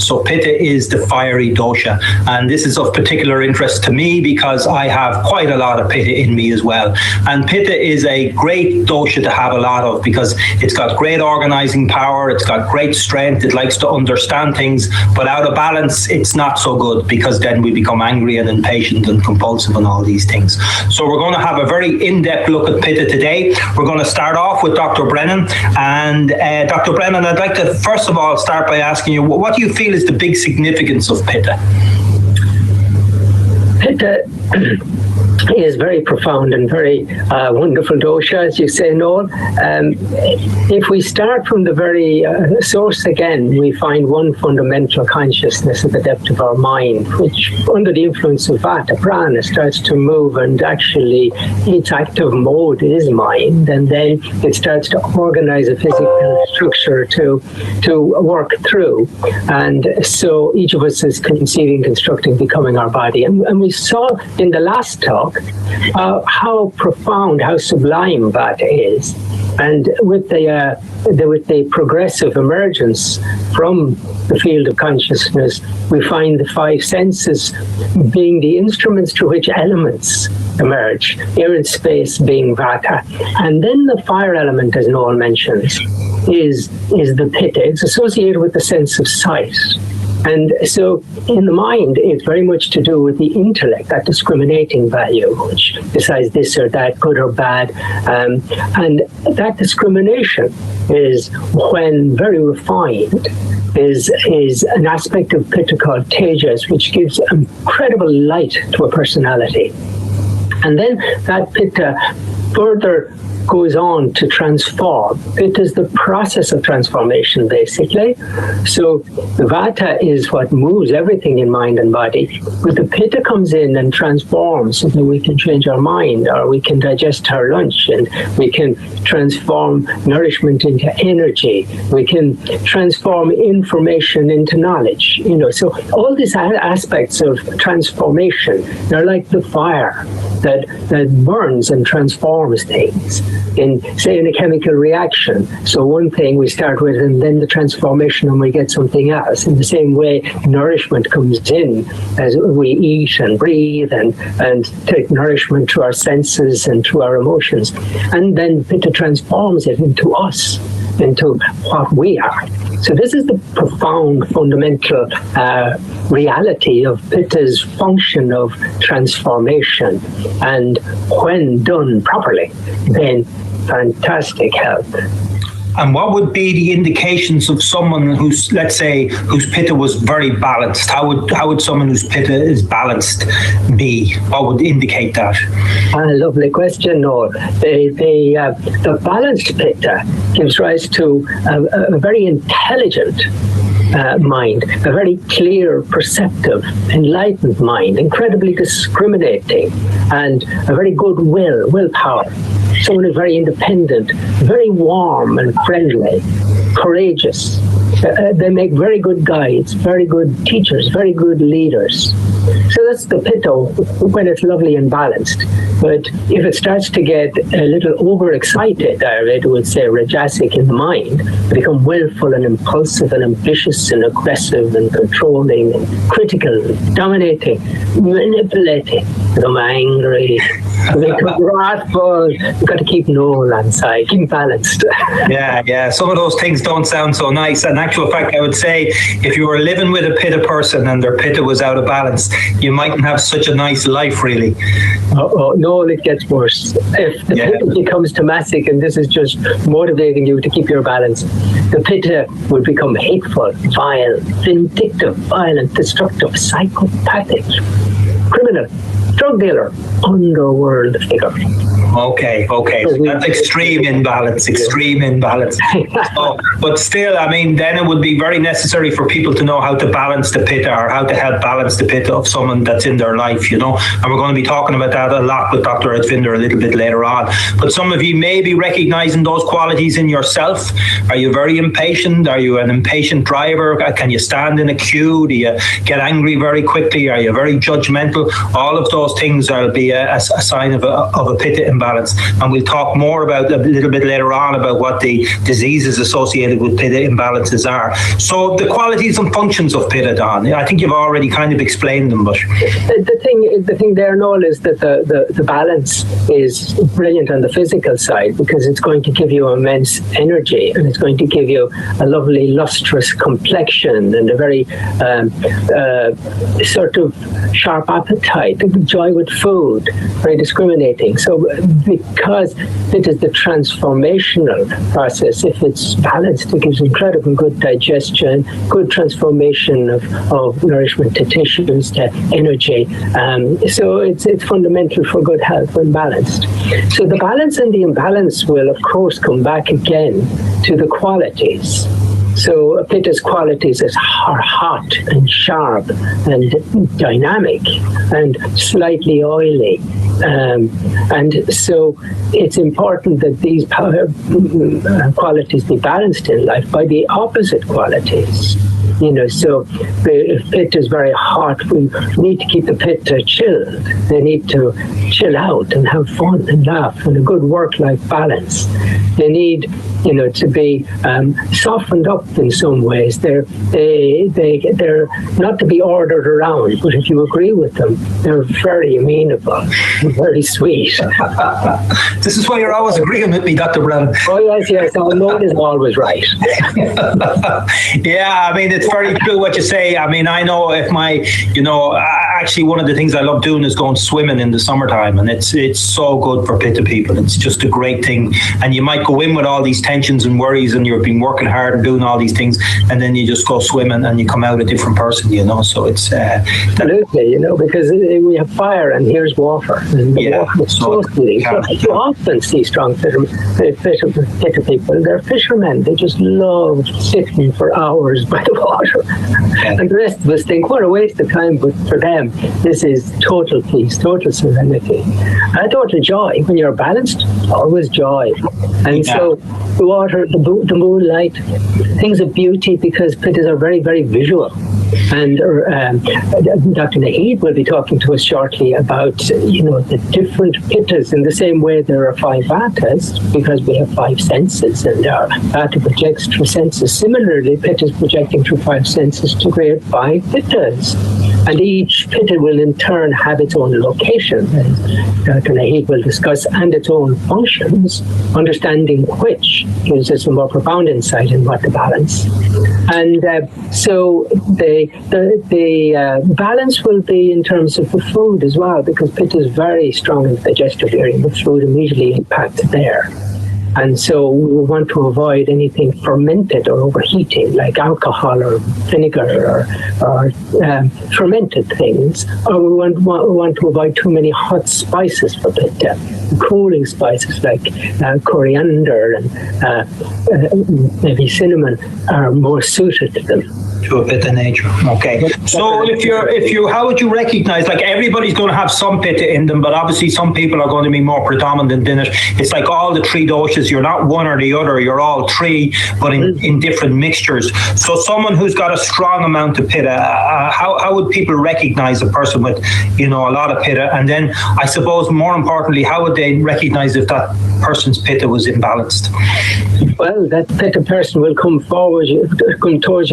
So Pitta is the fiery dosha, and this is of particular interest to me because I have quite a lot of Pitta in me as well. And Pitta is a great dosha to have a lot of because it's got great organizing power, it's got great strength, it likes to understand things, but out of balance, it's not so good because then we become angry and impatient and compulsive and all these things. So we're going to have a very in-depth look at Pitta today. We're going to start off with Dr. Brennan. And Dr. Brennan, I'd like to first of all start by asking you, what do you feel is the big significance of Pitta? Pitta is very profound and very wonderful dosha, as you say, Noel. If we start from the very source again, we find one fundamental consciousness at the depth of our mind, which under the influence of Vata, prana, starts to move, and actually its active mode is mind, and then it starts to organize a physical structure to work through. And so each of us is conceiving, constructing, becoming our body. And we saw in the last talk how profound, how sublime Vata is. And with the progressive emergence from the field of consciousness, we find the five senses being the instruments through which elements emerge, air and space being Vata. And then the fire element, as Noel mentions, is the Pitta. It's associated with the sense of sight. And so in the mind, it's very much to do with the intellect, that discriminating value, which decides this or that, good or bad. And that discrimination is, when very refined, is an aspect of Pitta called Tejas, which gives incredible light to a personality. And then that Pitta further goes on to transform. It is the process of transformation, basically. So the Vata is what moves everything in mind and body, but the Pitta comes in and transforms so that we can change our mind, or we can digest our lunch, and we can transform nourishment into energy. We can transform information into knowledge. So all these aspects of transformation are like the fire that burns and transforms things in a chemical reaction. So one thing we start with, and then the transformation, and we get something else. In the same way, nourishment comes in as we eat and breathe and take nourishment through our senses and through our emotions. And then Pitta transforms it into us, into what we are. So this is the profound, fundamental reality of Pitta's function of transformation. And when done properly, then fantastic health. And what would be the indications of someone who's, let's say, whose Pitta was very balanced? How would someone whose Pitta is balanced be? What would indicate that? Lovely question, Noel. The balanced Pitta gives rise to a very intelligent mind, a very clear, perceptive, enlightened mind, incredibly discriminating, and a very good willpower. Someone who's very independent, very warm and friendly, courageous. They make very good guides, very good teachers, very good leaders. So that's the Pitta when it's lovely and balanced. But if it starts to get a little overexcited, I would say rajasic in the mind, become willful and impulsive and ambitious and aggressive and controlling and critical, dominating, manipulating, become angry, become wrathful. You've got to keep Noel on side, keep balanced. Yeah. Some of those things don't sound so nice. In actual fact, I would say if you were living with a Pitta person and their Pitta was out of balance, you mightn't have such a nice life, really. No, it gets worse. If the Pitta becomes tamasic, and this is just motivating you to keep your balance, the Pitta would become hateful, vile, vindictive, violent, destructive, psychopathic, criminal, drug dealer, underworld figure. Okay. So that's extreme imbalance. So, but still, then it would be very necessary for people to know how to balance the Pitta, or how to help balance the Pitta of someone that's in their life, And we're going to be talking about that a lot with Dr. Edvinder a little bit later on. But some of you may be recognizing those qualities in yourself. Are you very impatient? Are you an impatient driver? Can you stand in a queue? Do you get angry very quickly? Are you very judgmental? gentle, all of those things will be a sign of a pitta imbalance. And we'll talk more about a little bit later on about what the diseases associated with pitta imbalances are. So the qualities and functions of pitta, Don, I think you've already kind of explained them, but the thing there, Noel, is that the balance is brilliant on the physical side, because it's going to give you immense energy, and it's going to give you a lovely lustrous complexion and a very sort of sharp appetite, joy with food, very discriminating. So because it is the transformational process, if it's balanced, it gives incredibly good digestion, good transformation of nourishment to tissues, to energy. So it's fundamental for good health when balanced. So the balance and the imbalance will, of course, come back again to the qualities. So pitta's qualities are hot and sharp and dynamic and slightly oily. And so it's important that these qualities be balanced in life by the opposite qualities. So if pitta is very hot, we need to keep the pitta chilled. They need to chill out and have fun and laugh and a good work-life balance. They need, to be softened up in some ways. They're not to be ordered around, but if you agree with them, they're very amenable, very sweet. This is why you're always agreeing with me, Dr. Brennan. Oh yes, our Lord is always right. Yeah, I mean, it's very true what you say. I mean, I know if actually one of the things I love doing is going swimming in the summertime, and it's so good for pitta people. It's just a great thing. And you might go in with all these tensions and worries, and you've been working hard and doing all these things, and then you just go swimming and you come out a different person, so it's absolutely, because we have fire and here's water, and water is so sweet. So you often see strong pitta people. They're fishermen. They just love sitting for hours by the water. And the rest of us think, what a waste of time, but for them this is total peace, total serenity, and total joy. When you're balanced, always joy. And so the water, the moonlight, things of beauty, because pittas are very, very visual. And Dr. Naheed will be talking to us shortly about, the different pittas. In the same way there are 5 vatas, because we have 5 senses, and our vata projects through senses. Similarly, pittas projecting through 5 senses to create 5 pittas. And each pitta will in turn have its own location, and Dr. Naheed will discuss, and its own functions, understanding which gives us a more profound insight in what to balance. And so the balance will be in terms of the food as well, because pitta is very strong in the digestive area. The food immediately impacts there. And so we want to avoid anything fermented or overheating, like alcohol or vinegar or fermented things. Or we want to avoid too many hot spices for pitta. Cooling spices like coriander and maybe cinnamon are more suited to them. To a pitta nature. Okay. So if you, how would you recognize, like everybody's going to have some pitta in them, but obviously some people are going to be more predominant in it. It's like all the 3 doshas, you're not one or the other, you're all 3, but in different mixtures. So someone who's got a strong amount of pitta, how would people recognize a person with, a lot of pitta? And then I suppose more importantly, how would they recognize if that person's pitta was imbalanced? Well, that pitta person will come towards you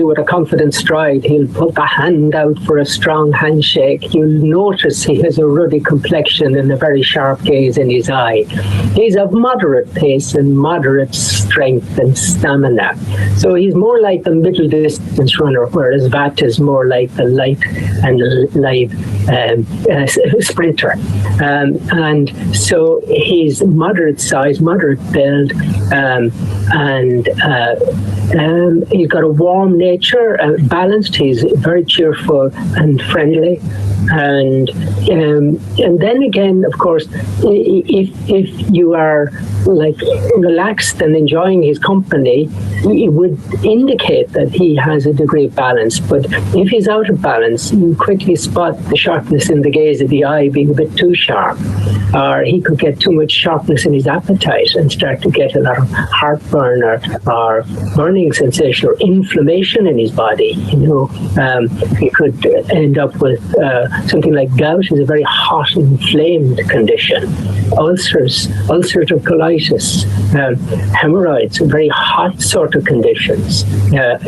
with a confident stride. He'll put the hand out for a strong handshake. You'll notice he has a ruddy complexion and a very sharp gaze in his eye. He's of moderate pace and moderate strength and stamina. So he's more like the middle distance runner, whereas Vata is more like the light and live sprinter. And so he's moderate size, moderate build, and he's got a warm nature, balanced. He's very cheerful and friendly, and then again, of course, if you are like relaxed and enjoying his company, it would indicate that he has a degree of balance. But if he's out of balance, you quickly spot the sharpness in the gaze of the eye being a bit too sharp, or he could get too much sharpness in his appetite and start to get a lot of heartburn or burning sensation or inflammation in his body. body. You could end up with something like gout is a very hot, inflamed condition. Ulcers, ulcerative colitis, hemorrhoids, very hot sort of conditions.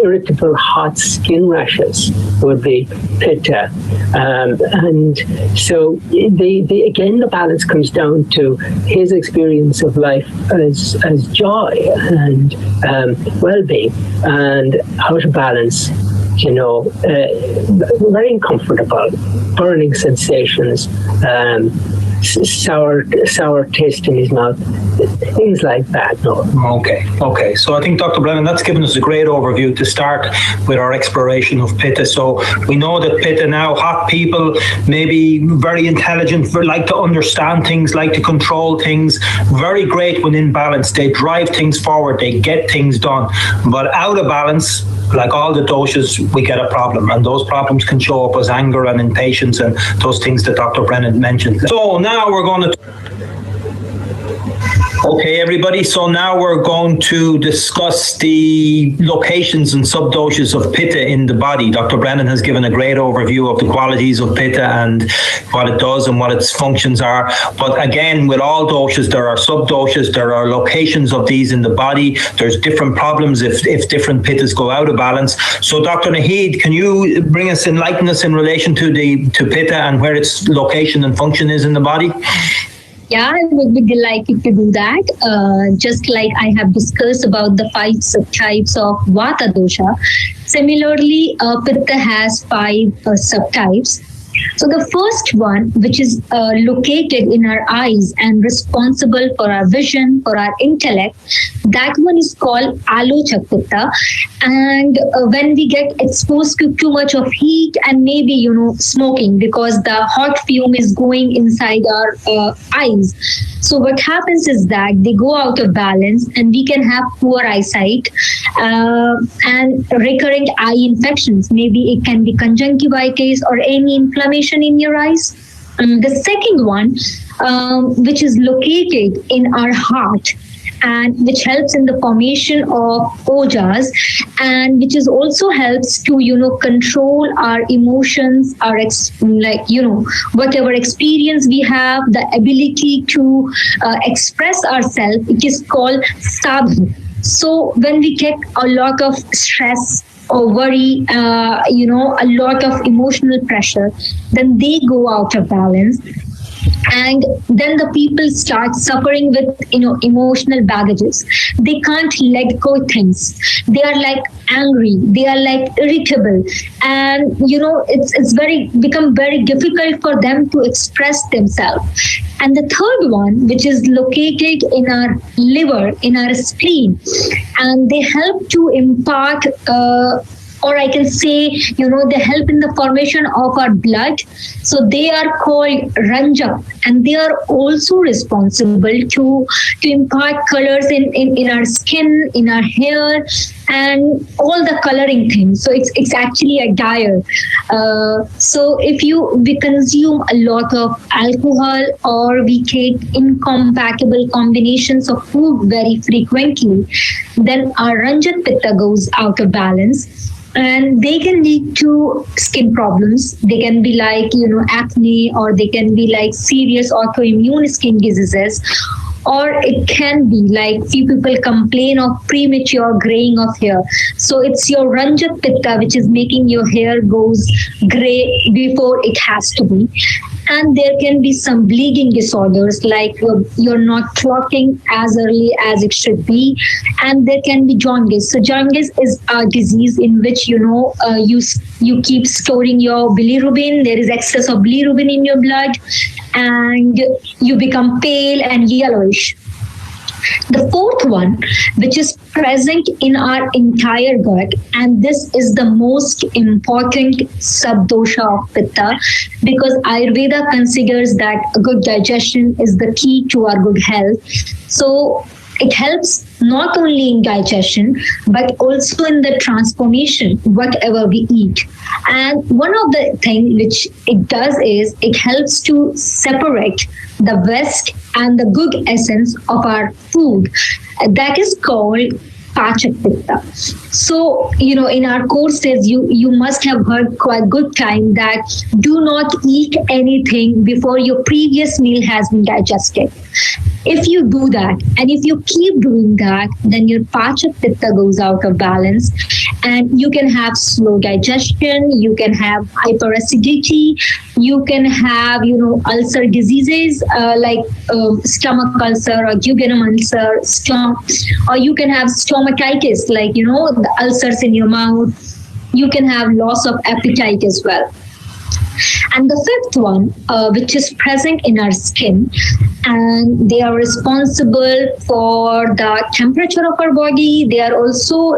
Irritable hot skin rashes would be pitta. And so again, the balance comes down to his experience of life as joy and well-being, and out of balance, very uncomfortable, burning sensations, sour taste in his mouth, things like that. No. Okay. So I think, Dr. Brennan, that's given us a great overview to start with our exploration of pitta. So we know that pitta now, hot people, maybe very intelligent, like to understand things, like to control things, very great when in balance. They drive things forward, they get things done. But out of balance, like all the doshas, we get a problem, and those problems can show up as anger and impatience and those things that Dr. Brennan mentioned. So now we're going to... Okay, everybody, so now we're going to discuss the locations and subdoshas of pitta in the body. Dr. Brennan has given a great overview of the qualities of pitta and what it does and what its functions are. But again, with all doshas, there are subdoshas, there are locations of these in the body. There's different problems if different pittas go out of balance. So Dr. Naheed, can you enlighten us in relation to pitta and where its location and function is in the body? Yeah, I would be delighted to do that. Just like I have discussed about the 5 subtypes of Vata dosha, similarly, Pitta has 5 subtypes. So the first one, which is located in our eyes and responsible for our vision, for our intellect, that one is called Alochak Pitta. And when we get exposed to too much of heat and maybe, smoking, because the hot fume is going inside our eyes. So what happens is that they go out of balance and we can have poor eyesight and recurrent eye infections. Maybe it can be conjunctivitis or any inflammation in your eyes. The second one, which is located in our heart, and which helps in the formation of ojas, and which is also helps to control our emotions, our whatever experience we have, the ability to express ourselves. It is called sadhu. So when we get a lot of stress or worry, a lot of emotional pressure, then they go out of balance. And then the people start suffering with, emotional baggages. They can't let go things. They are like angry. They are like irritable. And, it's become very difficult for them to express themselves. And the third one, which is located in our liver, in our spleen, and they help to impart or I can say, they help in the formation of our blood. So they are called Ranjak, and they are also responsible to impart colors in our skin, in our hair, and all the coloring things. So it's actually a dyer. So if we consume a lot of alcohol or we take incompatible combinations of food very frequently, then our Ranjak Pitta goes out of balance. And they can lead to skin problems. They can be like, acne, or they can be like serious autoimmune skin diseases. Or it can be like few people complain of premature graying of hair. So it's your Ranjak Pitta which is making your hair goes gray before it has to be. And there can be some bleeding disorders, like you're not clotting as early as it should be. And there can be jaundice. So jaundice is a disease in which, you keep storing your bilirubin. There is excess of bilirubin in your blood, and you become pale and yellowish. The fourth one, which is present in our entire gut, and this is the most important subdosha of Pitta, because Ayurveda considers that good digestion is the key to our good health. So it helps not only in digestion, but also in the transformation, whatever we eat. And one of the things which it does is it helps to separate the waste and the good essence of our food. That is called Pachak Pitta. So, in our courses, you must have heard quite good time that do not eat anything before your previous meal has been digested. If you do that, and if you keep doing that, then your Pachak Pitta goes out of balance, and you can have slow digestion, you can have hyperacidity, you can have, ulcer diseases like stomach ulcer or duodenum ulcer, or you can have stomatitis, like, the ulcers in your mouth. You can have loss of appetite as well. And the fifth one, which is present in our skin, and they are responsible for the temperature of our body. They are also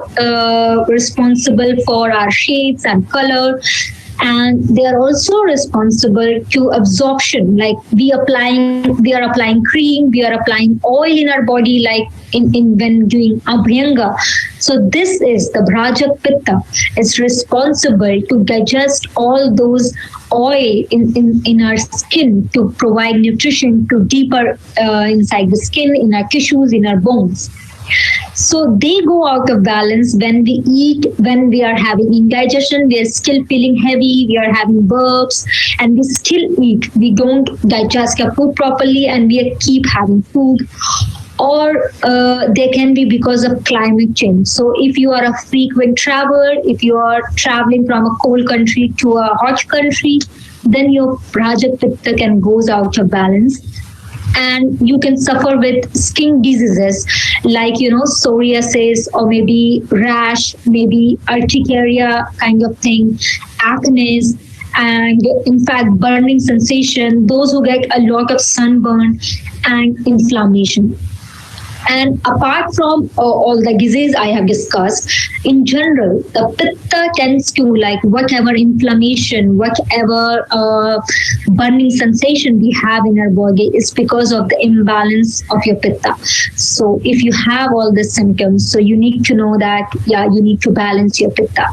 responsible for our shades and color. And they are also responsible to absorption, like we are applying cream, we are applying oil in our body, like in when doing abhyanga. So this is the Bhrajak Pitta. It's responsible to digest all those oil in our skin to provide nutrition to deeper inside the skin, in our tissues, in our bones. So they go out of balance when we eat, when we are having indigestion, we are still feeling heavy, we are having burps, and we still eat. We don't digest our food properly, and we keep having food. Or they can be because of climate change. So if you are a frequent traveler, if you are traveling from a cold country to a hot country, then your Bhrajak Pitta can goes out of balance. And you can suffer with skin diseases like, psoriasis, or maybe rash, maybe urticaria kind of thing, acne, and in fact, burning sensation, those who get a lot of sunburn and inflammation. And apart from all the disease I have discussed, in general, the Pitta tends to, like, whatever inflammation, whatever burning sensation we have in our body is because of the imbalance of your Pitta. So if you have all these symptoms, so you need to know that, you need to balance your Pitta.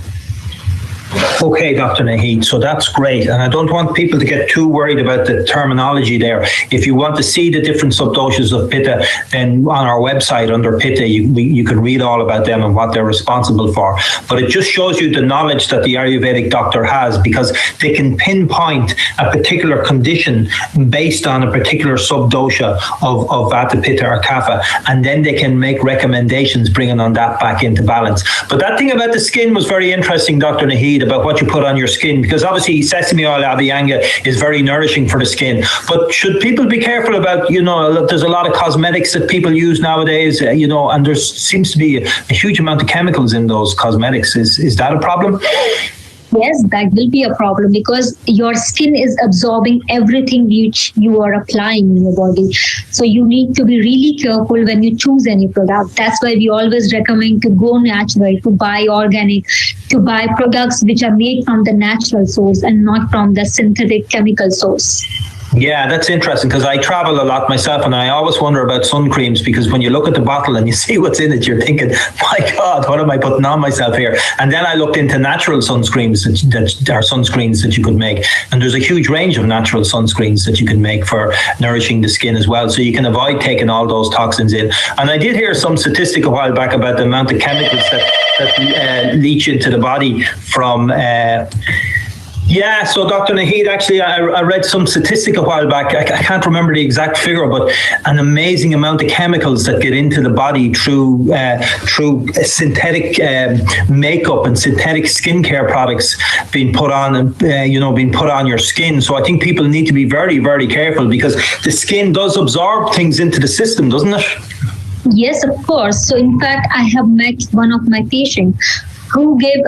Okay, Dr. Naheed, so that's great. And I don't want people to get too worried about the terminology there. If you want to see the different subdoshas of Pitta, then on our website under Pitta, you can read all about them and what they're responsible for. But it just shows you the knowledge that the Ayurvedic doctor has, because they can pinpoint a particular condition based on a particular subdosha of Vata, Pitta or Kapha, and then they can make recommendations bringing on that back into balance. But that thing about the skin was very interesting, Dr. Naheed, about what you put on your skin, because obviously sesame oil abhyanga is very nourishing for the skin. But should people be careful about, there's a lot of cosmetics that people use nowadays, and there seems to be a huge amount of chemicals in those cosmetics. Is that a problem? Yes, that will be a problem, because your skin is absorbing everything which you are applying in your body. So you need to be really careful when you choose any product. That's why we always recommend to go natural, to buy organic, to buy products which are made from the natural source and not from the synthetic chemical source. Yeah, that's interesting, because I travel a lot myself, and I always wonder about sun creams, because when you look at the bottle and you see what's in it, you're thinking, my God, what am I putting on myself here? And then I looked into natural sunscreens that are sunscreens that you could make. And there's a huge range of natural sunscreens that you can make for nourishing the skin as well. So you can avoid taking all those toxins in. And I did hear some statistic a while back about the amount of chemicals that leach into the body from... Yeah, so Dr. Naheed, actually, I read some statistic a while back. I can't remember the exact figure, but an amazing amount of chemicals that get into the body through synthetic makeup and synthetic skincare products being put on, and being put on your skin. So I think people need to be very, very careful, because the skin does absorb things into the system, doesn't it? Yes, of course. So in fact, I have met one of my patients who gave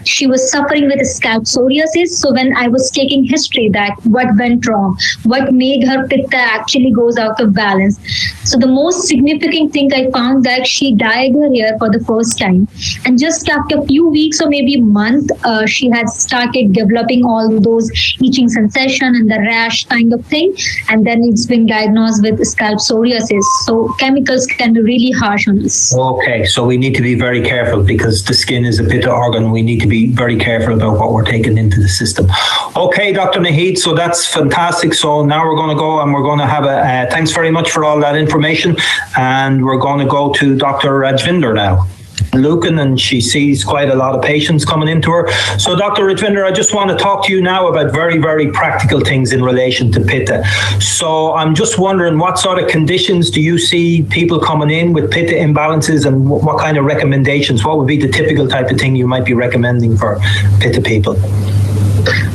she was suffering with scalp psoriasis. So when I was taking history that what went wrong, what made her Pitta actually goes out of balance. So the most significant thing I found that she dyed her hair for the first time, and just after a few weeks or maybe a month, she had started developing all those itching sensation and the rash kind of thing, and then it's been diagnosed with scalp psoriasis. So chemicals can be really harsh on us. Okay, so we need to be very careful, because the skin is a Pitta organ. We need to be very careful about what we're taking into the system. Okay, Dr. Naheed, so that's fantastic. So now we're going to go and we're going to have thanks very much for all that information. And we're going to go to Dr. Rajvinder now. Lucan, and she sees quite a lot of patients coming into her. So Dr. Ritvinder, I just want to talk to you now about very, very practical things in relation to Pitta. So I'm just wondering, what sort of conditions do you see people coming in with Pitta imbalances, and what kind of recommendations? What would be the typical type of thing you might be recommending for Pitta people?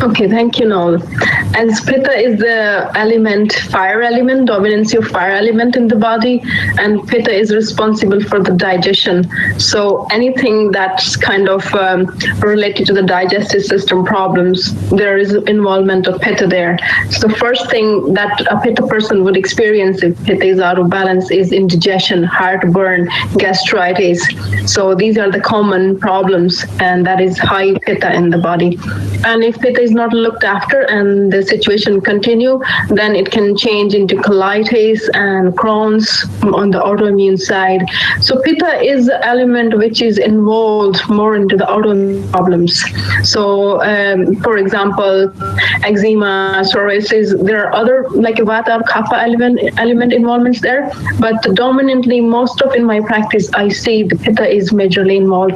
Okay, thank you, Noel. As Pitta is the element, fire element, dominancy of fire element in the body, and Pitta is responsible for the digestion. So anything that's kind of related to the digestive system problems, there is involvement of Pitta there. So the first thing that a Pitta person would experience if Pitta is out of balance is indigestion, heartburn, gastritis. So these are the common problems, and that is high Pitta in the body. And if Pitta is not looked after and the situation continue, then it can change into colitis and Crohn's on the autoimmune side. So Pitta is the element which is involved more into the autoimmune problems. So for example, eczema, psoriasis, there are other like Vata or Kapha element involvements there, but dominantly most of in my practice I see the Pitta is majorly involved.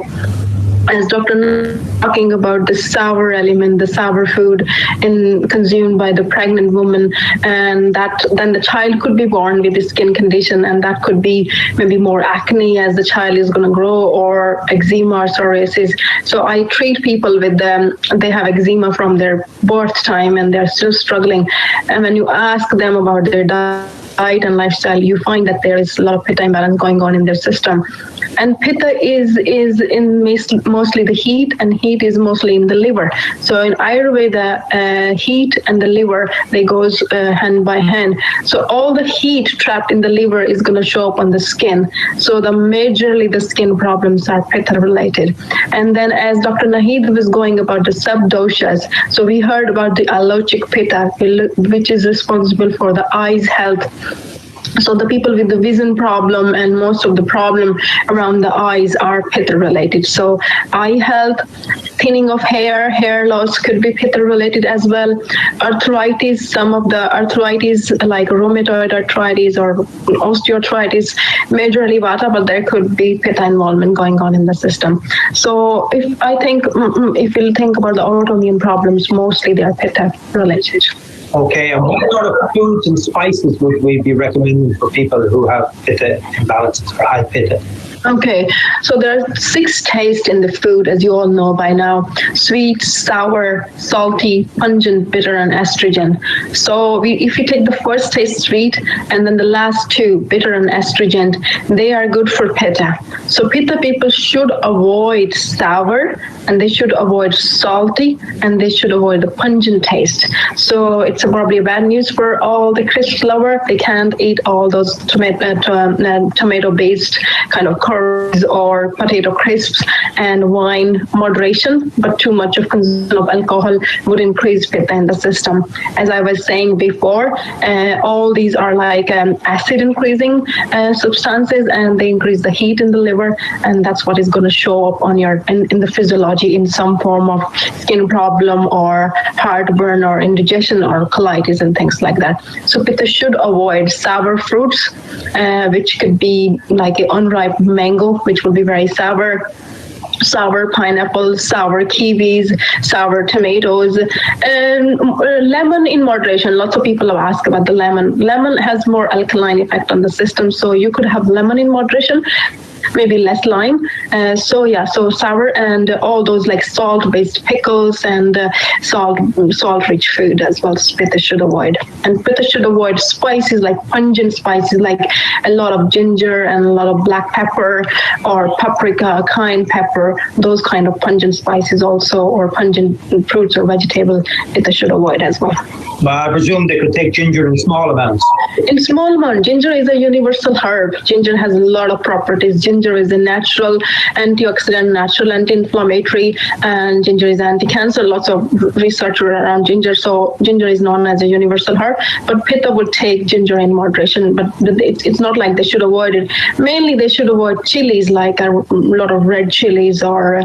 As Dr. talking about the sour element, the sour food consumed by the pregnant woman, and that then the child could be born with a skin condition, and that could be maybe more acne as the child is going to grow, or eczema or psoriasis. So I treat people with they have eczema from their birth time and they're still struggling. And when you ask them about their diet and lifestyle, you find that there is a lot of Pitta imbalance going on in their system. And Pitta is in mostly the heat, and heat is mostly in the liver. So in Ayurveda, heat and the liver, they goes hand by hand. So all the heat trapped in the liver is going to show up on the skin. So majorly the skin problems are Pitta related. And then as Dr. Naheed was going about the sub-doshas, so we heard about the alochic Pitta, which is responsible for the eyes health. So the people with the vision problem and most of the problem around the eyes are Pitta related. So eye health, thinning of hair loss could be Pitta related as well. Arthritis, some of the arthritis like rheumatoid arthritis or osteoarthritis, majorly Vata, but there could be Pitta involvement going on in the system. So if you think about the autoimmune problems, mostly they are Pitta related. Okay, and what sort of foods and spices would we be recommending for people who have Pitta imbalances or high Pitta? Okay, so there are 6 tastes in the food, as you all know by now: sweet, sour, salty, pungent, bitter, and astringent. So if you take the first taste, sweet, and then the last 2, bitter and astringent, they are good for Pitta. So Pitta people should avoid sour, and they should avoid salty, and they should avoid the pungent taste. So it's probably bad news for all the crisp lover. They can't eat all those tomato-based kind of curries or potato crisps, and wine moderation, but too much of consumption of alcohol would increase Pitta in the system. As I was saying before, all these are like acid increasing substances, and they increase the heat in the liver, and that's what is going to show up on in the physiology in some form of skin problem or heartburn or indigestion or colitis and things like that. So Pitta should avoid sour fruits, which could be like an unripe mango, which will be very sour pineapple, sour kiwis, sour tomatoes, and lemon in moderation. Lots of people have asked about the lemon. Lemon has more alkaline effect on the system, so you could have lemon in moderation, maybe less lime. So sour and all those like salt-based pickles and salt-rich food as well. Pitta should avoid. And Pitta should avoid spices, like pungent spices, like a lot of ginger and a lot of black pepper or paprika, cayenne pepper, those kind of pungent spices also, or pungent fruits or vegetables, Pitta should avoid as well. But I presume they could take ginger in small amounts. In small amount, ginger is a universal herb. Ginger has a lot of properties. Ginger is a natural antioxidant, natural anti-inflammatory, and ginger is anti-cancer. Lots of research around ginger. So ginger is known as a universal herb, but Pitta would take ginger in moderation, but it's not like they should avoid it. Mainly they should avoid chilies, like a lot of red chilies or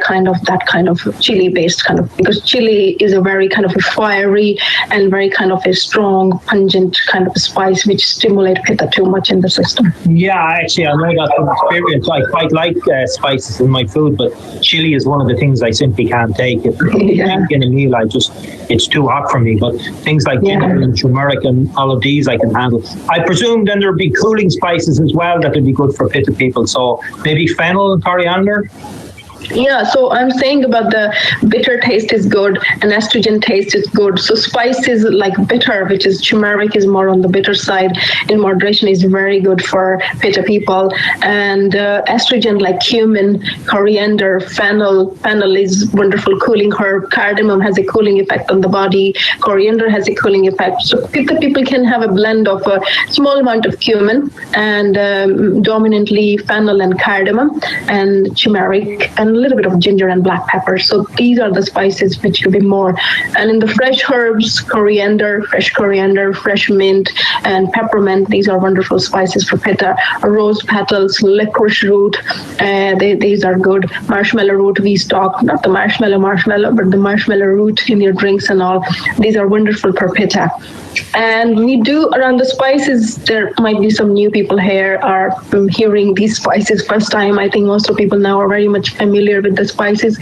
kind of that kind of chili-based kind of, because chili is a very kind of a fiery and very kind of a strong, pungent kind of spice which stimulate Pitta too much in the system. Yeah, actually, I know that from experience. I quite like spices in my food, but chili is one of the things I simply can't take. If in a meal, it's too hot for me. But things like ginger and turmeric and all of these I can handle. I presume then there'd be cooling spices as well that would be good for Pitta people. So maybe fennel and coriander. Yeah, so I'm saying about the bitter taste is good and estrogen taste is good. So spices like bitter, which is turmeric, is more on the bitter side. In moderation is very good for Pitta people. And estrogen like cumin, coriander, fennel. Fennel is wonderful cooling herb. Cardamom has a cooling effect on the body. Coriander has a cooling effect. So Pitta people can have a blend of a small amount of cumin and dominantly fennel and cardamom and turmeric and a little bit of ginger and black pepper. So these are the spices which will be more. And in the fresh herbs, coriander, fresh mint, and peppermint, these are wonderful spices for Pitta. Rose petals, licorice root, these are good. Marshmallow root, we stock, not the marshmallow, but the marshmallow root in your drinks and all. These are wonderful for Pitta. And we do around the spices, there might be some new people here are hearing these spices first time. I think most of people now are very much familiar with the spices.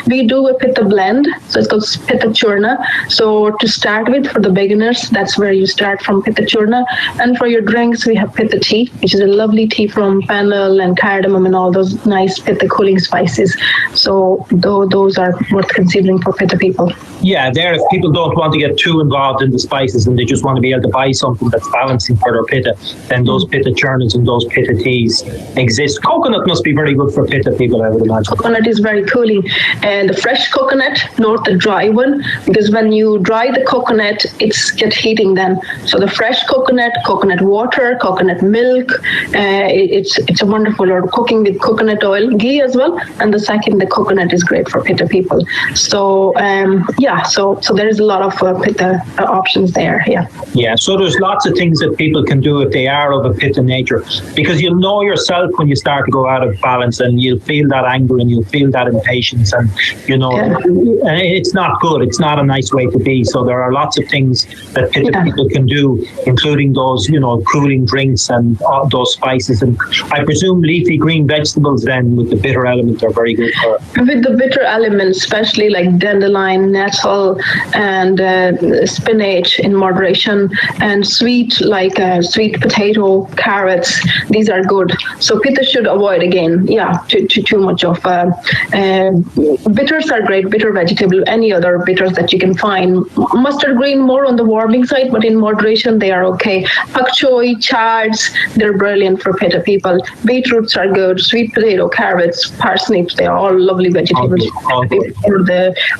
We do a Pitta blend, so it's called Pitta Churna. So to start with, for the beginners, that's where you start from Pitta Churna. And for your drinks, we have Pitta tea, which is a lovely tea from fennel and cardamom and all those nice Pitta cooling spices. So those are worth considering for Pitta people. Yeah, if people don't want to get too involved in the spices and they just want to be able to buy something that's balancing for their Pitta, then those Pitta churnas and those Pitta teas exist. Coconut must be very good for Pitta people, I would imagine. Coconut is very cooling. And the fresh coconut, not the dry one, because when you dry the coconut, it's get heating then. So the fresh coconut water, coconut milk, it's a wonderful, or cooking with coconut oil, ghee as well. And the second, the coconut is great for Pitta people. So so there is a lot of Pitta options there. Yeah, so there's lots of things that people can do if they are of a Pitta nature, because you'll know yourself when you start to go out of balance, and you'll feel that anger and you'll feel that impatience, and and it's not good. It's not a nice way to be. So there are lots of things that Pitta people can do, including those cooling drinks and those spices. And I presume leafy green vegetables then with the bitter element are very good for it. With the bitter element, especially like dandelion, nettle, and spinach in moderation, and sweet like sweet potato, carrots, these are good. So Pitta should avoid again, too much of bitters are great, bitter vegetable, any other bitters that you can find. Mustard green more on the warming side, but in moderation they are okay. Pak choi, chards, they're brilliant for Pitta people. Beetroots are good, sweet potato, carrots, parsnips, they are all lovely vegetables.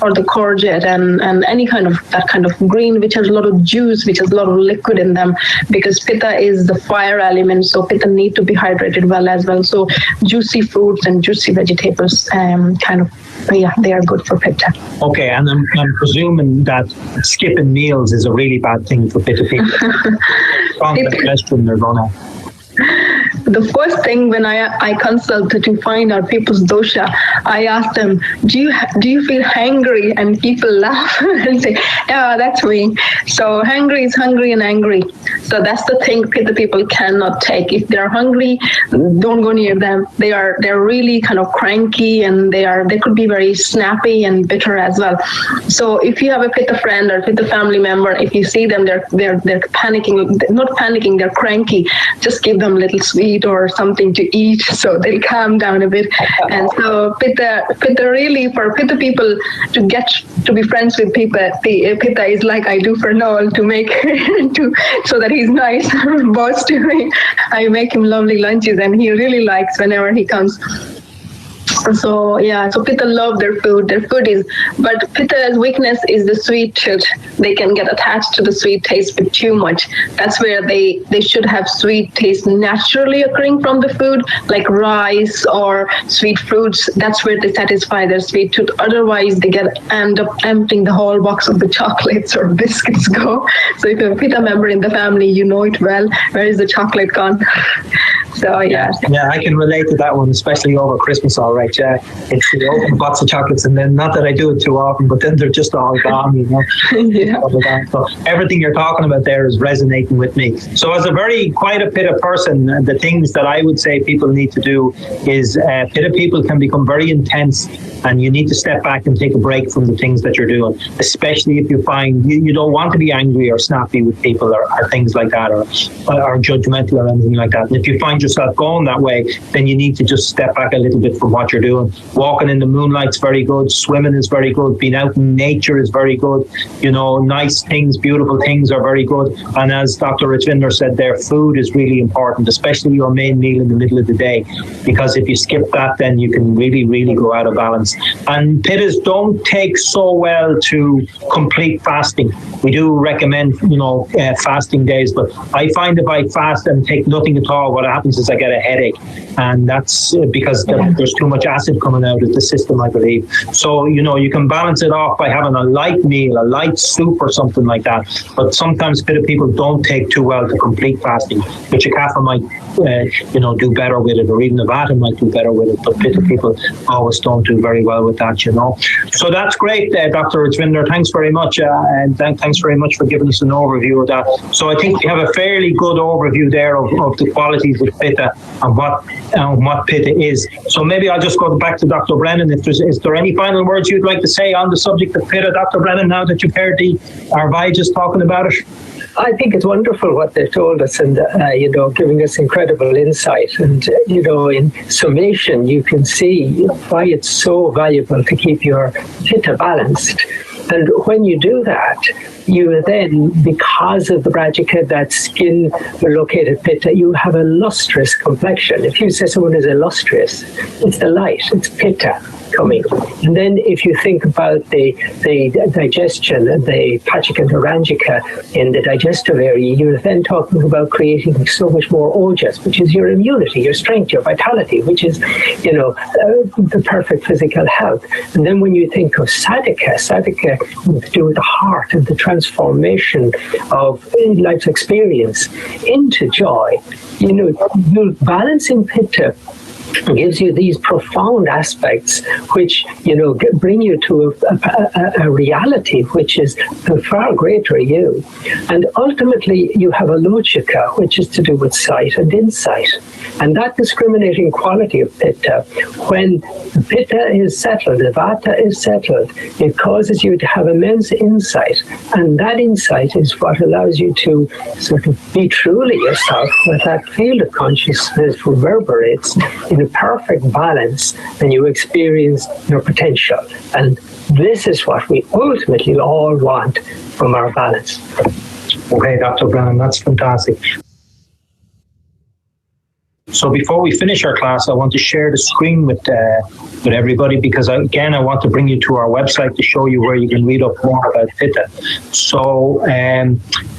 Or the courgette and any kind of that kind of green which has a lot of juice, which has a lot of liquid in them, because Pitta is the fire element, so Pitta need to be hydrated well as well. So juicy fruits and juicy vegetables they are good for Pitta. Okay, and I'm presuming that skipping meals is a really bad thing for Pitta people. Strong digestion, they're gonna. The first thing when I consult to find out people's dosha, I ask them, do you feel hangry? And people laugh and say, yeah, that's me. So hangry is hungry and angry. So that's the thing Pitta people cannot take. If they're hungry, don't go near them. They're really kind of cranky, and they could be very snappy and bitter as well. So if you have a Pitta friend or Pitta family member, if you see them, they're panicking, not panicking, they're cranky, just give them a little sweet or something to eat, so they'll calm down a bit. And so Pitta really, for Pitta people to get to be friends with Pitta is like I do for Noel, to make so that he's nice boss to me. I make him lovely lunches, and he really likes whenever he comes. So Pitta love their food. Their food is, but Pitta's weakness is the sweet tooth. They can get attached to the sweet taste with too much. That's where they should have sweet taste naturally occurring from the food, like rice or sweet fruits. That's where they satisfy their sweet tooth. Otherwise, they end up emptying the whole box of the chocolates or biscuits go. So if you're a Pitta member in the family, you know it well. Where is the chocolate gone? So yeah, I can relate to that one, especially over Christmas. All right. it's the open box of chocolates, and then not that I do it too often, but then they're just all gone, you know. Yeah. So everything you're talking about there is resonating with me. So as a very quite a Pitta person, the things that I would say people need to do is Pitta people can become very intense, and you need to step back and take a break from the things that you're doing, especially if you find you don't want to be angry or snappy with people or things like that, or judgmental or anything like that. And if you find yourself going that way, then you need to just step back a little bit from what you're doing. Walking in the moonlight's very good. Swimming is very good. Being out in nature is very good. You know, nice things, beautiful things are very good. And as Dr. Ritvinder said there, food is really important, especially your main meal in the middle of the day, because if you skip that, then you can really, really go out of balance. And Pittas don't take so well to complete fasting. We do recommend, fasting days, but I find if I fast and take nothing at all, what happens is I get a headache, and that's because there's too much acid coming out of the system, I believe. So, you can balance it off by having a light meal, a light soup or something like that. But sometimes Pitta people don't take too well to complete fasting, which a Kapha might, do better with it, or even a Vata might do better with it. But Pitta people always don't do very well with that, So that's great, Dr. Ritvinder. Thanks very much. And thanks very much for giving us an overview of that. So I think we have a fairly good overview there of the qualities of Pitta and what Pitta is. So maybe I'll just go back to Dr. Brennan. Is there any final words you'd like to say on the subject of Pitta, Dr. Brennan, now that you've heard our Vi just talking about it? I think it's wonderful what they've told us, and giving us incredible insight. And in summation, you can see why it's so valuable to keep your Pitta balanced. And when you do that, you then, because of the Brajika, that skin located Pitta, you have a lustrous complexion. If you say someone is illustrious, it's the light, it's Pitta coming. And then if you think about the digestion, the Pachika and the Ranjika in the digestive area, you're then talking about creating so much more ojas, which is your immunity, your strength, your vitality, which is, the perfect physical health. And then when you think of Sadhaka to do with the heart and the transformation of life's experience into joy, you're balancing Pitta gives you these profound aspects which bring you to a reality which is the far greater you. And ultimately you have a Lochika, which is to do with sight and insight. And that discriminating quality of Pitta, when the Pitta is settled, the Vata is settled, it causes you to have immense insight. And that insight is what allows you to sort of be truly yourself, where that field of consciousness reverberates in a perfect balance, and you experience your potential. And this is what we ultimately all want from our balance. Okay, Dr. Brennan, that's fantastic. So before we finish our class, I want to share the screen with everybody, because I want to bring you to our website to show you where you can read up more about Pitta. So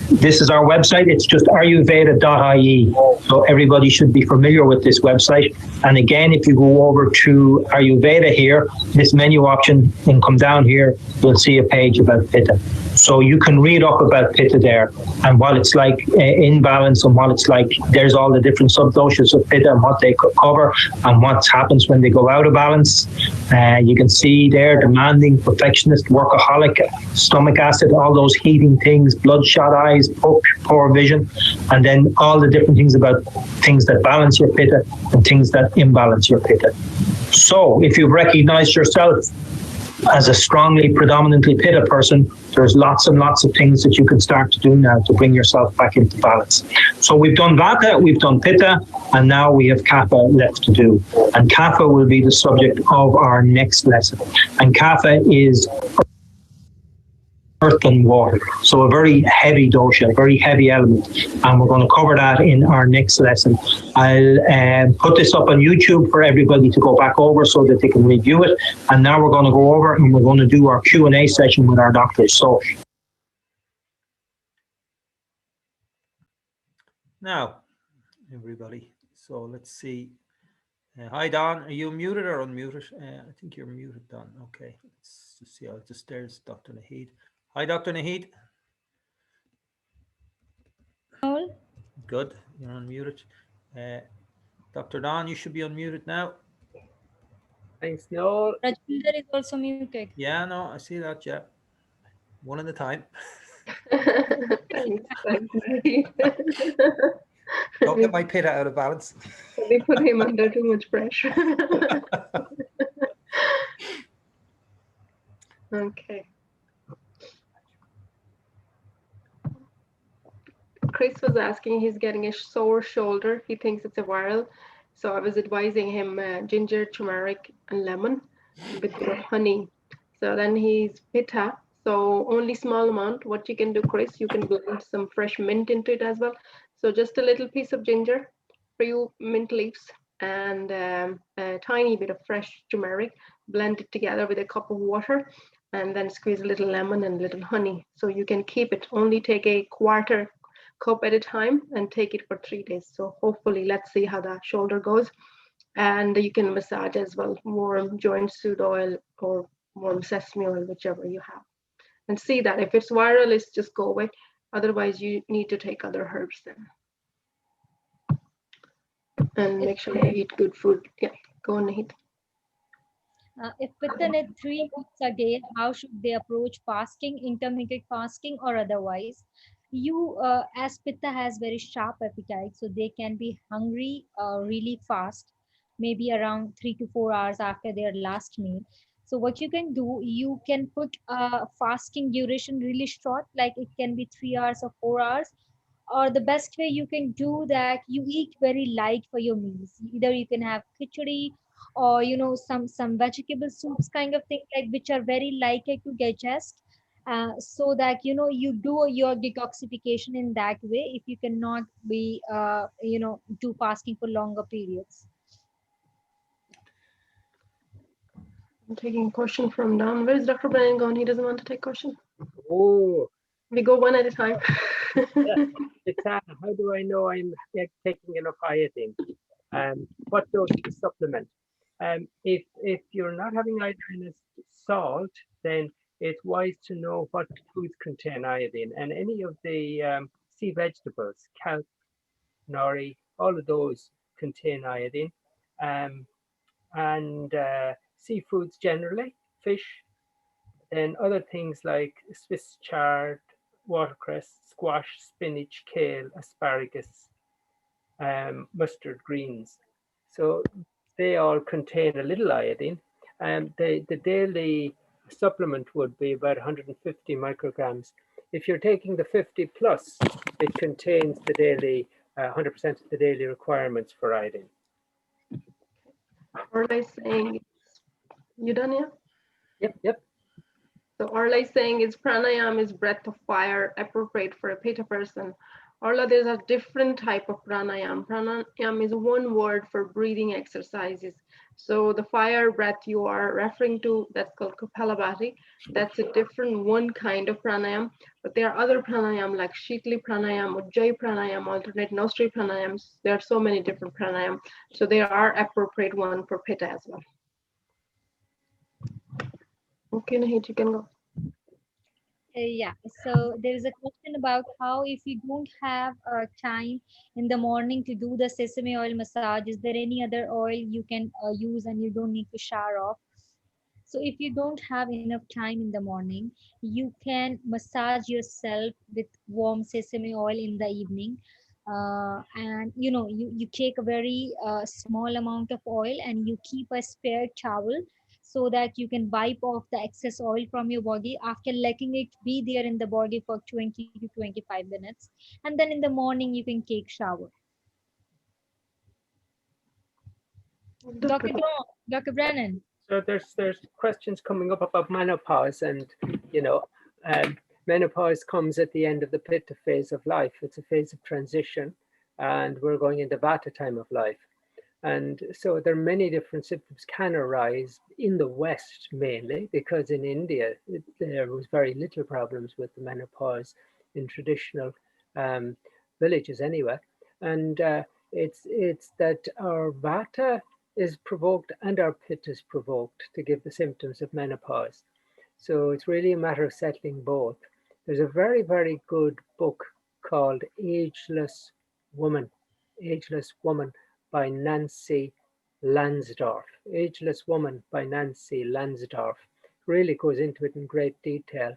this is our website. It's just ayurveda.ie. So everybody should be familiar with this website. And again, if you go over to Ayurveda here, this menu option, and come down here, you'll see a page about Pitta. So you can read up about Pitta there, and what it's like in balance, and what it's like. There's all the different subdoshas of Pitta and what they cover, and what happens when they go out of balance. You can see there demanding, perfectionist, workaholic, stomach acid, all those heating things, bloodshot eyes, poor vision, and then all the different things about things that balance your Pitta and things that imbalance your Pitta. So if you've recognized yourself as a strongly, predominantly Pitta person, there's lots and lots of things that you can start to do now to bring yourself back into balance. So we've done Vata, we've done Pitta, and now we have Kapha left to do. And Kapha will be the subject of our next lesson. And Kapha is earth and water, so a very heavy dosha, a very heavy element, and we're going to cover that in our next lesson. I'll put this up on YouTube for everybody to go back over so that they can review it, and now we're going to go over and we're going to do our Q&A session with our doctors. So now everybody, so let's see. Hi Don, are you muted or unmuted? I think you're muted, Don. Okay, let's just see. There's Dr. Naheed. Hi, Dr. Naheed. Good, you're unmuted. Dr. Don, you should be unmuted now. Thanks, Noel. Rajwinder is also muted. Yeah, no, I see that. Yeah, one at a time. Thanks, Nahid. Don't get my Pitta out of balance. We put him under too much pressure. Okay. Chris was asking, he's getting a sore shoulder. He thinks it's a viral. So I was advising him ginger, turmeric, and lemon with a bit of honey. So then he's pitta. So only small amount. What you can do, Chris, you can blend some fresh mint into it as well. So just a little piece of ginger, few mint leaves, and a tiny bit of fresh turmeric. Blend it together with a cup of water, and then squeeze a little lemon and a little honey. So you can keep it. Only take a quarter cup at a time and take it for 3 days. So hopefully, let's see how the shoulder goes. And you can massage as well, warm joint seed oil or warm sesame oil, whichever you have. And see that if it's viral, it's just go away. Otherwise, you need to take other herbs then. And make sure you eat good food. Yeah, go on, Nahid. If Pitta needs 3 meals a day, how should they approach fasting, intermittent fasting, or otherwise? As Pitta has very sharp appetite, so they can be hungry really fast, maybe around 3 to 4 hours after their last meal. So what you can do, you can put fasting duration really short, like it can be 3 hours or 4 hours. Or the best way you can do that, you eat very light for your meals. Either you can have khichdi or some vegetable soups kind of thing, like which are very lighter to digest, so that you do your detoxification in that way if you cannot be do fasting for longer periods. I'm taking a question from Don. Where's Dr. Brian gone? He doesn't want to take question. Oh, We go one at a time. Tatiana, how do I know I'm taking enough iodine? What dose to supplement? If you're not having iodine as salt, then it's wise to know what foods contain iodine. And any of the sea vegetables, kelp, nori, all of those contain iodine. And seafoods generally, fish, and other things like Swiss chard, watercress, squash, spinach, kale, asparagus, mustard greens. So they all contain a little iodine. The daily supplement would be about 150 micrograms. If you're taking the 50 plus, it contains the daily 100% of the daily requirements for iodine. Orla is saying, you done yet? Yep. So Orla is saying is pranayam is breath of fire, appropriate for a pitta person. Orla, there's a different type of pranayam. Pranayam is one word for breathing exercises. So the fire breath you are referring to, that's called Kapalabhati. That's a different one kind of pranayam. But there are other pranayam like Shitli pranayam, Ujjayi pranayam, alternate nostril pranayams. There are so many different pranayam. So there are appropriate one for pitta as well. Okay, Nahid, you can go. Yeah, so there is a question about how if you don't have time in the morning to do the sesame oil massage, is there any other oil you can use and you don't need to shower off? So if you don't have enough time in the morning, you can massage yourself with warm sesame oil in the evening. And you take a very small amount of oil and you keep a spare towel so that you can wipe off the excess oil from your body after letting it be there in the body for 20 to 25 minutes. And then in the morning, you can take shower. Dr. John, Dr. Brennan. So there's questions coming up about menopause, and menopause comes at the end of the pitta phase of life. It's a phase of transition, and we're going into vata time of life. And so there are many different symptoms can arise in the West mainly, because in India there was very little problems with the menopause in traditional villages anyway. And it's that our vata is provoked and our pitta is provoked to give the symptoms of menopause. So it's really a matter of settling both. There's a very, very good book called Ageless Woman by Nancy Lansdorf, Ageless Woman by Nancy Lansdorf, really goes into it in great detail.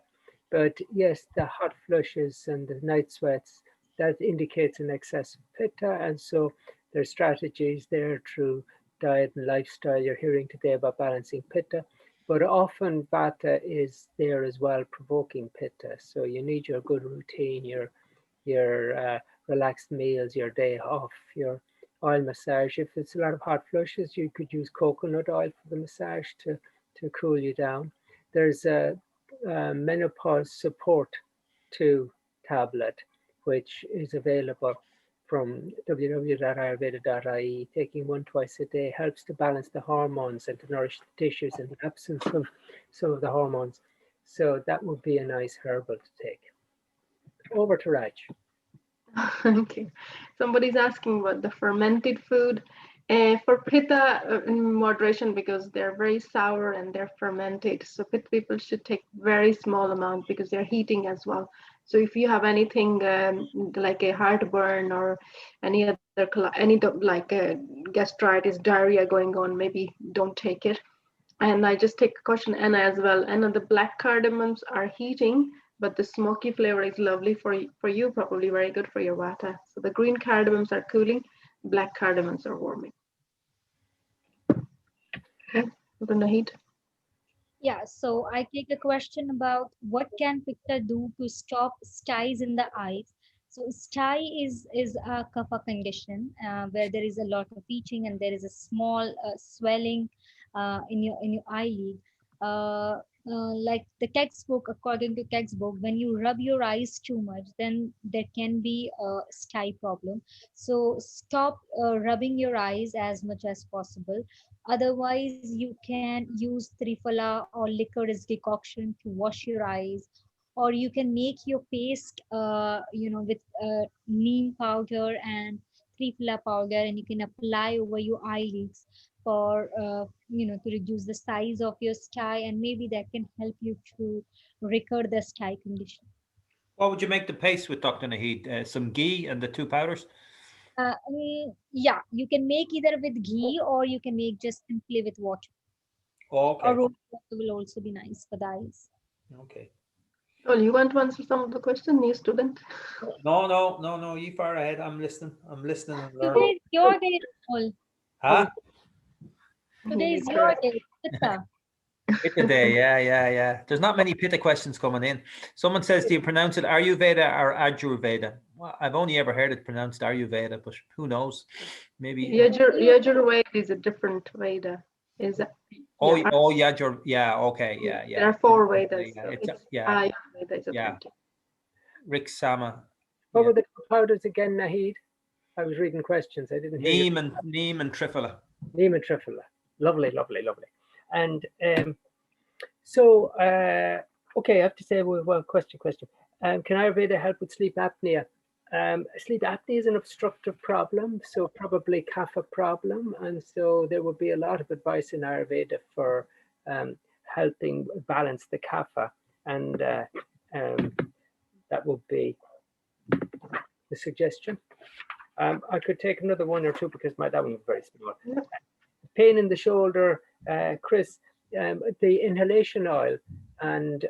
But yes, the hot flushes and the night sweats, that indicates an excess of pitta. And so there's strategies there through diet and lifestyle. You're hearing today about balancing pitta, but often vata is there as well, provoking pitta. So you need your good routine, your relaxed meals, your day off, your oil massage. If it's a lot of hot flushes, you could use coconut oil for the massage to cool you down. There's a menopause support 2 tablet, which is available from www.ayurveda.ie. Taking one twice a day helps to balance the hormones and to nourish the tissues in the absence of some of the hormones. So that would be a nice herbal to take. Over to Raj. Thank you. Somebody's asking about the fermented food. For pitta in moderation, because they're very sour and they're fermented. So pitta people should take very small amount because they're heating as well. So if you have anything like a heartburn or any like gastritis, diarrhea going on, maybe don't take it. And I just take a caution, Anna, as well. Anna, the black cardamoms are heating, but the smoky flavor is lovely for you, probably very good for your vata. So the green cardamoms are cooling, black cardamoms are warming. Okay, Nahid. Yeah, so I take a question about what can Pitta do to stop styes in the eyes. So stye is a kapha condition where there is a lot of itching and there is a small swelling in your eyelid. Like the textbook, according to textbook, when you rub your eyes too much, then there can be a stye problem. So stop rubbing your eyes as much as possible. Otherwise, you can use triphala or licorice decoction to wash your eyes, or you can make your paste, with neem powder and triphala powder, and you can apply over your eyelids for, to reduce the size of your sty, and maybe that can help you to recover the sty condition. What would you make the paste with, Dr. Nahid? Some ghee and the 2 powders? Yeah, you can make either with ghee or you can make just simply with water. Okay. Or rose water will also be nice for the eyes. Okay. Oh, you want to answer some of the questions, new student? No. You far ahead. I'm listening. And Today learning. is your day, Paul. Huh? Today is your day. Pitta. Pitta day, yeah. There's not many Pitta questions coming in. Someone says, do you pronounce it Ayurveda or Ajurveda? Well, I've only ever heard it pronounced Ayurveda, but who knows? Maybe. Yajurveda is a different Veda. Is that? Yajur. Yeah, okay, yeah. There are 4 Vedas. Yeah, Ayurveda is authentic. Rick Sama. What were the powders again, Nahid? I was reading questions. I didn't hear Neem and triphala. Neem and triphala. Lovely. And so, okay, I have to say, well, question. Can Ayurveda help with sleep apnea? Sleep apnea is an obstructive problem, so probably kapha problem. And so there would be a lot of advice in Ayurveda for helping balance the kapha. And that would be the suggestion. I could take another 1 or 2 because that one was very small. Pain in the shoulder, Chris, the inhalation oil, and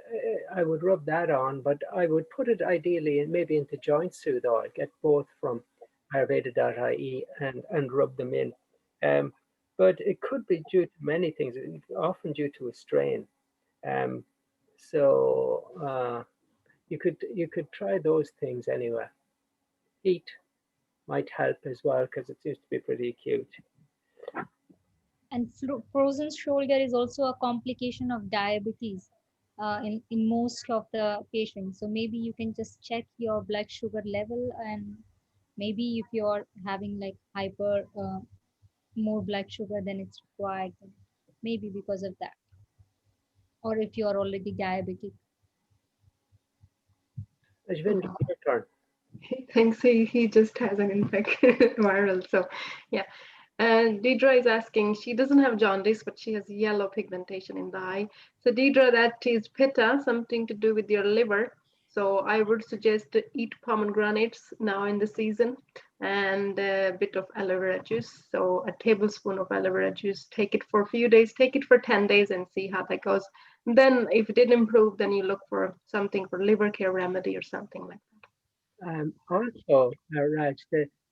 I would rub that on, but I would put it ideally maybe into joint soothe oil, get both from ayurveda.ie and rub them in. But it could be due to many things, often due to a strain. So you could try those things anyway. Heat might help as well because it seems to be pretty acute. And frozen shoulder is also a complication of diabetes in most of the patients. So maybe you can just check your blood sugar level, and maybe if you're having like more blood sugar than it's required, then maybe because of that. Or if you're already diabetic. Ashwin, your turn. He thinks he just has an infection, viral. So, yeah. Deidre is asking, she doesn't have jaundice, but she has yellow pigmentation in the eye. So Deidre, that is pitta, something to do with your liver. So I would suggest to eat pomegranates now in the season and a bit of aloe vera juice. So a tablespoon of aloe vera juice, take it for a few days, take it for 10 days and see how that goes. And then if it didn't improve, then you look for something for liver care remedy or something like that. Also, Raj,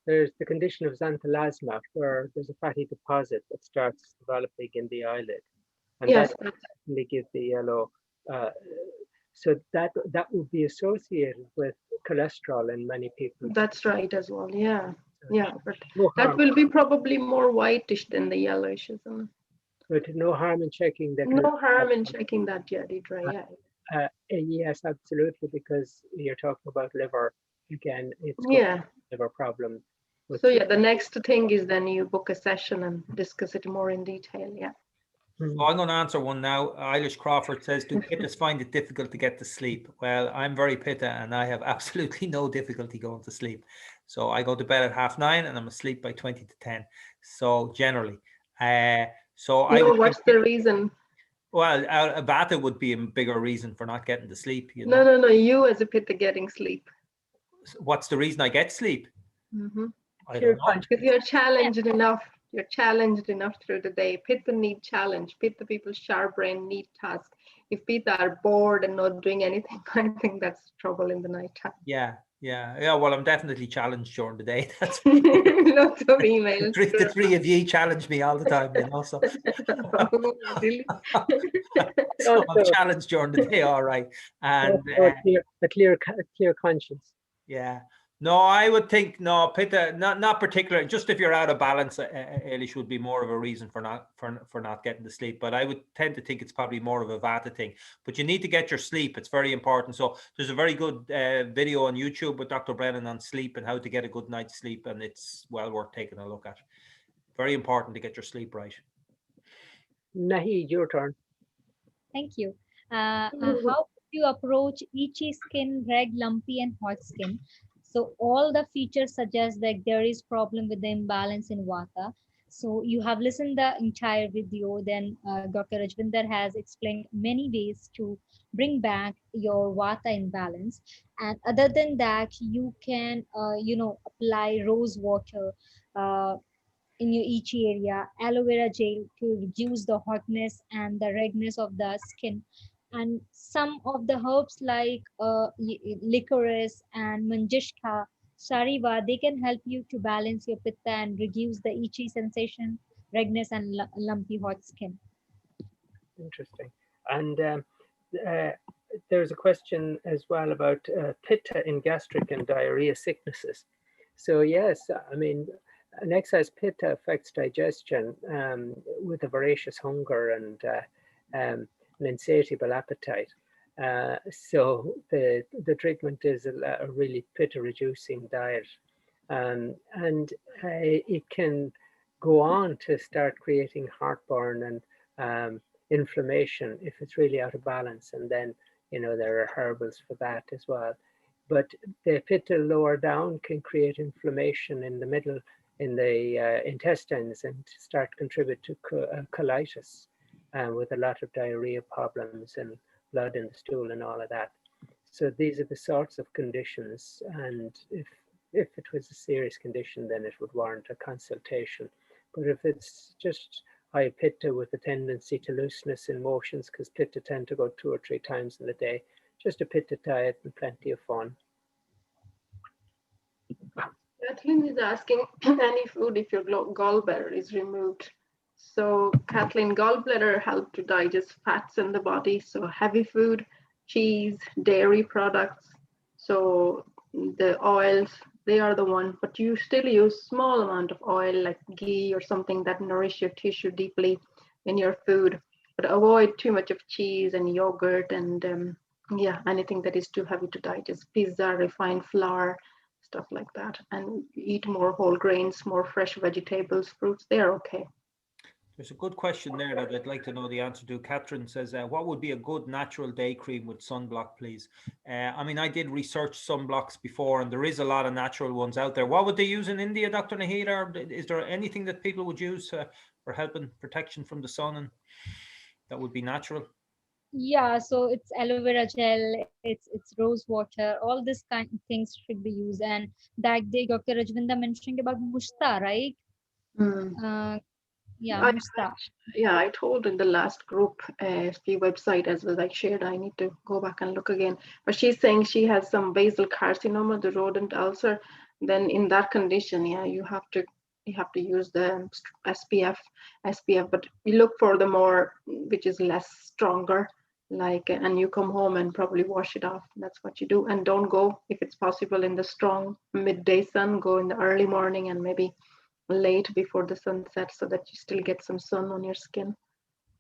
there's the condition of xanthelasma where there's a fatty deposit that starts developing in the eyelid, and Yes, that certainly gives the yellow. Uh, so that would be associated with cholesterol in many people. that's right as well. Yeah, yeah, but No that harm, will be probably more whitish than the yellowish, isn't it? but no harm in checking that. No harm in checking that yet, right? Yeah. Yes, absolutely, because you're talking about liver again. It's got Yeah. liver problem. So yeah, the next thing is then you book a session and discuss it more in detail. Yeah. So I'm going to answer one now. Eilish Crawford says, do pittas find it difficult to get to sleep? Well, I'm very pitta and I have absolutely no difficulty going to sleep. So I go to bed at 9:30 and I'm asleep by 20 to 10. So generally. What's the reason? Well, a vata would be a bigger reason for not getting to sleep. You No, know? no, no. You as a pitta getting sleep. What's the reason I get sleep? Mm-hmm. I don't know. Because you're challenged enough. You're challenged enough through the day. Pitta need challenge. Pitta people, sharp brain, need task. If pitta are bored and not doing anything, I think that's trouble in the night time. Yeah. Well, I'm definitely challenged during the day. That's Lots of emails. the three of you challenge me all the time, you know. So, Really? so I'm challenged during the day, all right. And a clear conscience. yeah. No, I would think no, pitta, not particular. Just if you're out of balance, Eilish would be more of a reason for not getting to sleep. But I would tend to think it's probably more of a vata thing. But you need to get your sleep; it's very important. So there's a very good video on YouTube with Dr. Brennan on sleep and how to get a good night's sleep, and it's well worth taking a look at. Very important to get your sleep right. Naheed, your turn. Thank you. How would you approach itchy skin, red, lumpy, and hot skin? So all the features suggest that there is problem with the imbalance in vata. So you have listened the entire video. Then Dr. Rajvinder has explained many ways to bring back your vata in balance. And other than that, you can apply rose water in your itchy area, aloe vera gel to reduce the hotness and the redness of the skin, and some of the herbs like licorice and manjishka, sariva, they can help you to balance your pitta and reduce the itchy sensation, redness, and lumpy hot skin. Interesting. And there's a question as well about pitta in gastric and diarrhea sicknesses. So yes, I mean, an excess pitta affects digestion with a voracious hunger and an insatiable appetite. So the treatment is a really pitta reducing diet. And it can go on to start creating heartburn and inflammation if it's really out of balance. And then, there are herbals for that as well. But the pitta lower down can create inflammation in the middle, in the intestines, and start to contribute to colitis with a lot of diarrhea problems and blood in the stool and all of that. So these are the sorts of conditions, and if it was a serious condition, then it would warrant a consultation. But if it's just high pitta with a tendency to looseness in motions, because pitta tend to go 2 or 3 times in the day, just a pitta diet and plenty of fun. Kathleen is asking any food if your gallbladder is removed. So Kathleen, gallbladder help to digest fats in the body. So heavy food, cheese, dairy products. So the oils, they are the one, but you still use small amount of oil like ghee or something that nourish your tissue deeply in your food. But avoid too much of cheese and yogurt and anything that is too heavy to digest. Pizza, refined flour, stuff like that, and eat more whole grains, more fresh vegetables, fruits. They're okay. There's a good question there that I'd like to know the answer to. Catherine says, what would be a good natural day cream with sunblock, please? I mean, I did research sunblocks before, and there is a lot of natural ones out there. What would they use in India, Dr. Naheed? Or is there anything that people would use for helping protection from the sun and that would be natural? Yeah, so it's aloe vera gel, it's rose water, all this kind of things should be used. And that day, Dr. Rajvinda mentioned about musta, right? Mm. Uh, yeah, I, musta. yeah, I told in the last group the website as well I shared. I need to go back and look again. But she's saying she has some basal carcinoma, the rodent ulcer. Then in that condition, yeah, you have to use the SPF. But you look for the more which is less stronger, like, and you come home and probably wash it off. That's what you do, and don't go if it's possible in the strong midday sun. Go in the early morning and maybe late before the sun sets so that you still get some sun on your skin.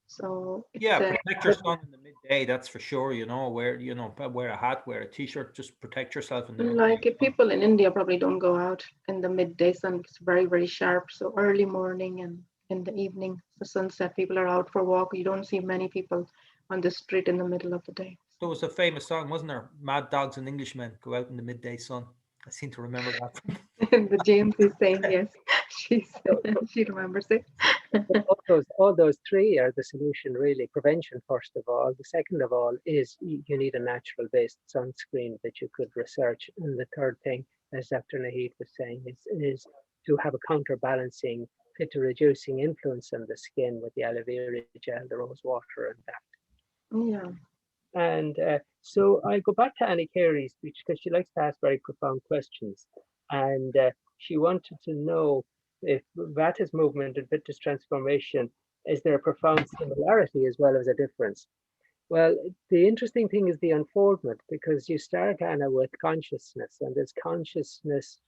So it's Yeah, protect your sun in the midday, that's for sure. Wear a hat, wear a t-shirt, just protect yourself in the midday like if sun. people in India probably don't go out in the midday sun. It's very, very sharp. So early morning and in the evening, the sunset, people are out for a walk. You don't see many people on the street in the middle of the day. There was a famous song, wasn't there? Mad dogs and Englishmen go out in the midday sun. I seem to remember that. And the James is saying yes. She's So, she remembers it. but all those three are the solution, really. Prevention, first of all. The second of all is you need a natural-based sunscreen that you could research. And the third thing, as Dr. Naheed was saying, is to have a counterbalancing, fit-reducing influence on the skin with the aloe vera gel, the rose water, and that. Yeah. And so I go back to Annie Carey's speech because she likes to ask very profound questions. And she wanted to know if Vata's movement and fitness transformation, is there a profound similarity as well as a difference? Well, the interesting thing is the unfoldment because you start, Anna, with consciousness, and as consciousness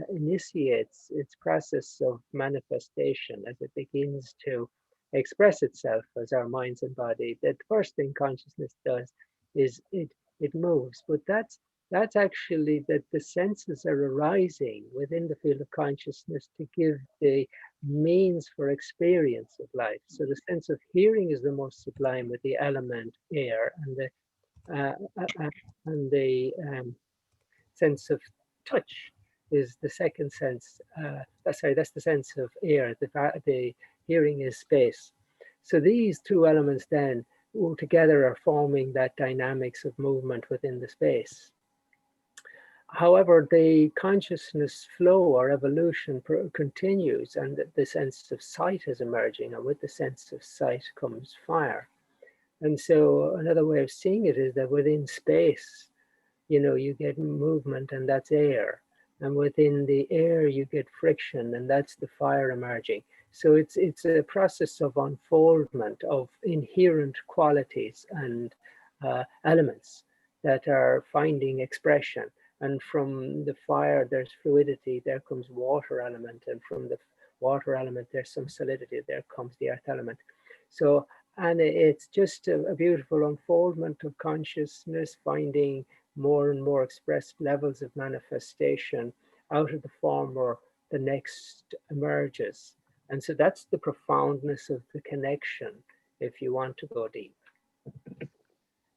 initiates its process of manifestation, as it begins to express itself as our minds and body, the first thing consciousness does is it moves. But that's actually that the senses are arising within the field of consciousness to give the means for experience of life. So the sense of hearing is the most sublime with the element air, uh, and the sense of touch is the second sense. Sorry, that's the sense of air. The hearing is space. So these two elements then together are forming that dynamics of movement within the space. However, the consciousness flow or evolution continues, and the sense of sight is emerging, and with the sense of sight comes fire. And so another way of seeing it is that within space, you get movement, and that's air. And within the air, you get friction, and that's the fire emerging. So it's a process of unfoldment of inherent qualities and elements that are finding expression. And from the fire, there's fluidity, there comes water element. And from the water element, there's some solidity, there comes the earth element. So, and it's just a beautiful unfoldment of consciousness, finding more and more expressed levels of manifestation out of the form where the next emerges. And so that's the profoundness of the connection, if you want to go deep.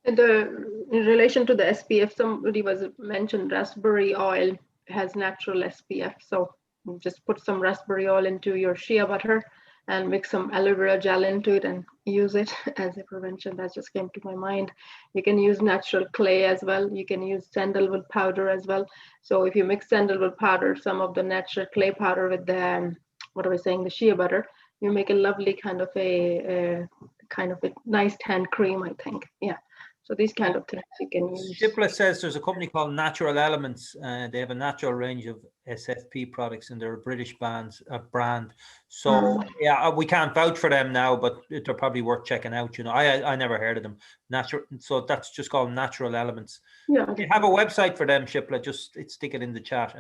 And in relation to the SPF, somebody was mentioned raspberry oil has natural SPF. So just put some raspberry oil into your shea butter and mix some aloe vera gel into it and use it as a prevention. That just came to my mind. You can use natural clay as well. You can use sandalwood powder as well. So if you mix sandalwood powder, some of the natural clay powder with the, the shea butter, you make a lovely kind of a nice tan cream, I think. Yeah. So these kind of things you can use. Shipla says there's a company called Natural Elements. They have a natural range of SFP products, and they're a British brand. So yeah, we can't vouch for them now, but they're probably worth checking out. I never heard of them. Natural. So that's just called Natural Elements. Yeah. You have a website for them, Shipla. Just stick it in the chat.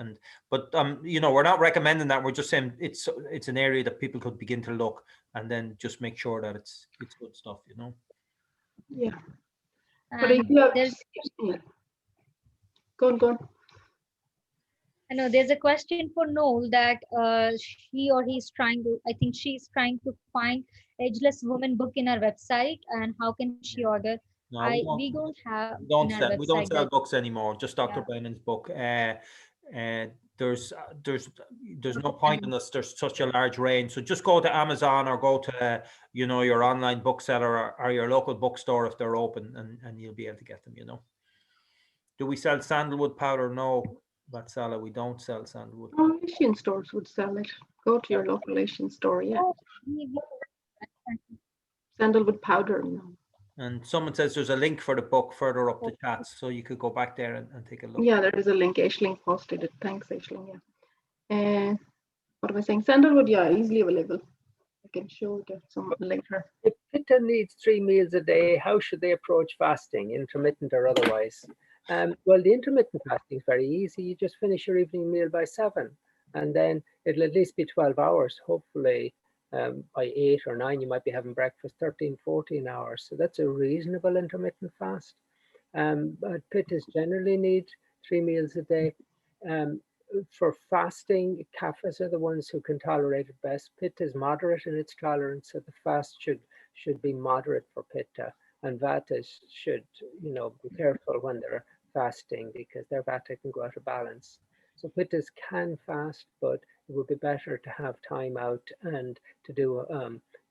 But we're not recommending that. We're just saying it's an area that people could begin to look, and then just make sure that it's good stuff. Yeah. But if And you have, there's go on. I know there's a question for Noel that she or he's trying to, I think she's trying to find Ageless Woman book in our website, and how can she order? No, We don't have we don't in our sell website books anymore. Just Dr. Yeah. Brennan's book. there's no point in us. There's such a large range. So just go to Amazon or go to your online bookseller or your local bookstore if they're open, and you'll be able to get them. Do we sell sandalwood powder? No, Vatsala, we don't sell sandalwood. Oh, Asian stores would sell it. Go to your local Asian store. Yeah, sandalwood powder. And someone says there's a link for the book further up the chats, so you could go back there and take a look. Yeah, there is a link. Aisling posted it. Thanks, Aisling. Yeah. What am I saying? Sandalwood, yeah, easily available. I can show it some later. If Pitta needs 3 meals a day, how should they approach fasting, intermittent or otherwise? Well, the intermittent fasting is very easy. You just finish your evening meal by 7, and then it'll at least be 12 hours. Hopefully, by 8 or 9, you might be having breakfast 13, 14 hours. So that's a reasonable intermittent fast. But Pittas generally need 3 meals a day. For fasting, Kaphas are the ones who can tolerate it best. Pitta is moderate in its tolerance, so the fast should be moderate for Pitta. And Vatas should, be careful when they're fasting because their Vata can go out of balance. So Pittas can fast, but it would be better to have time out and to do,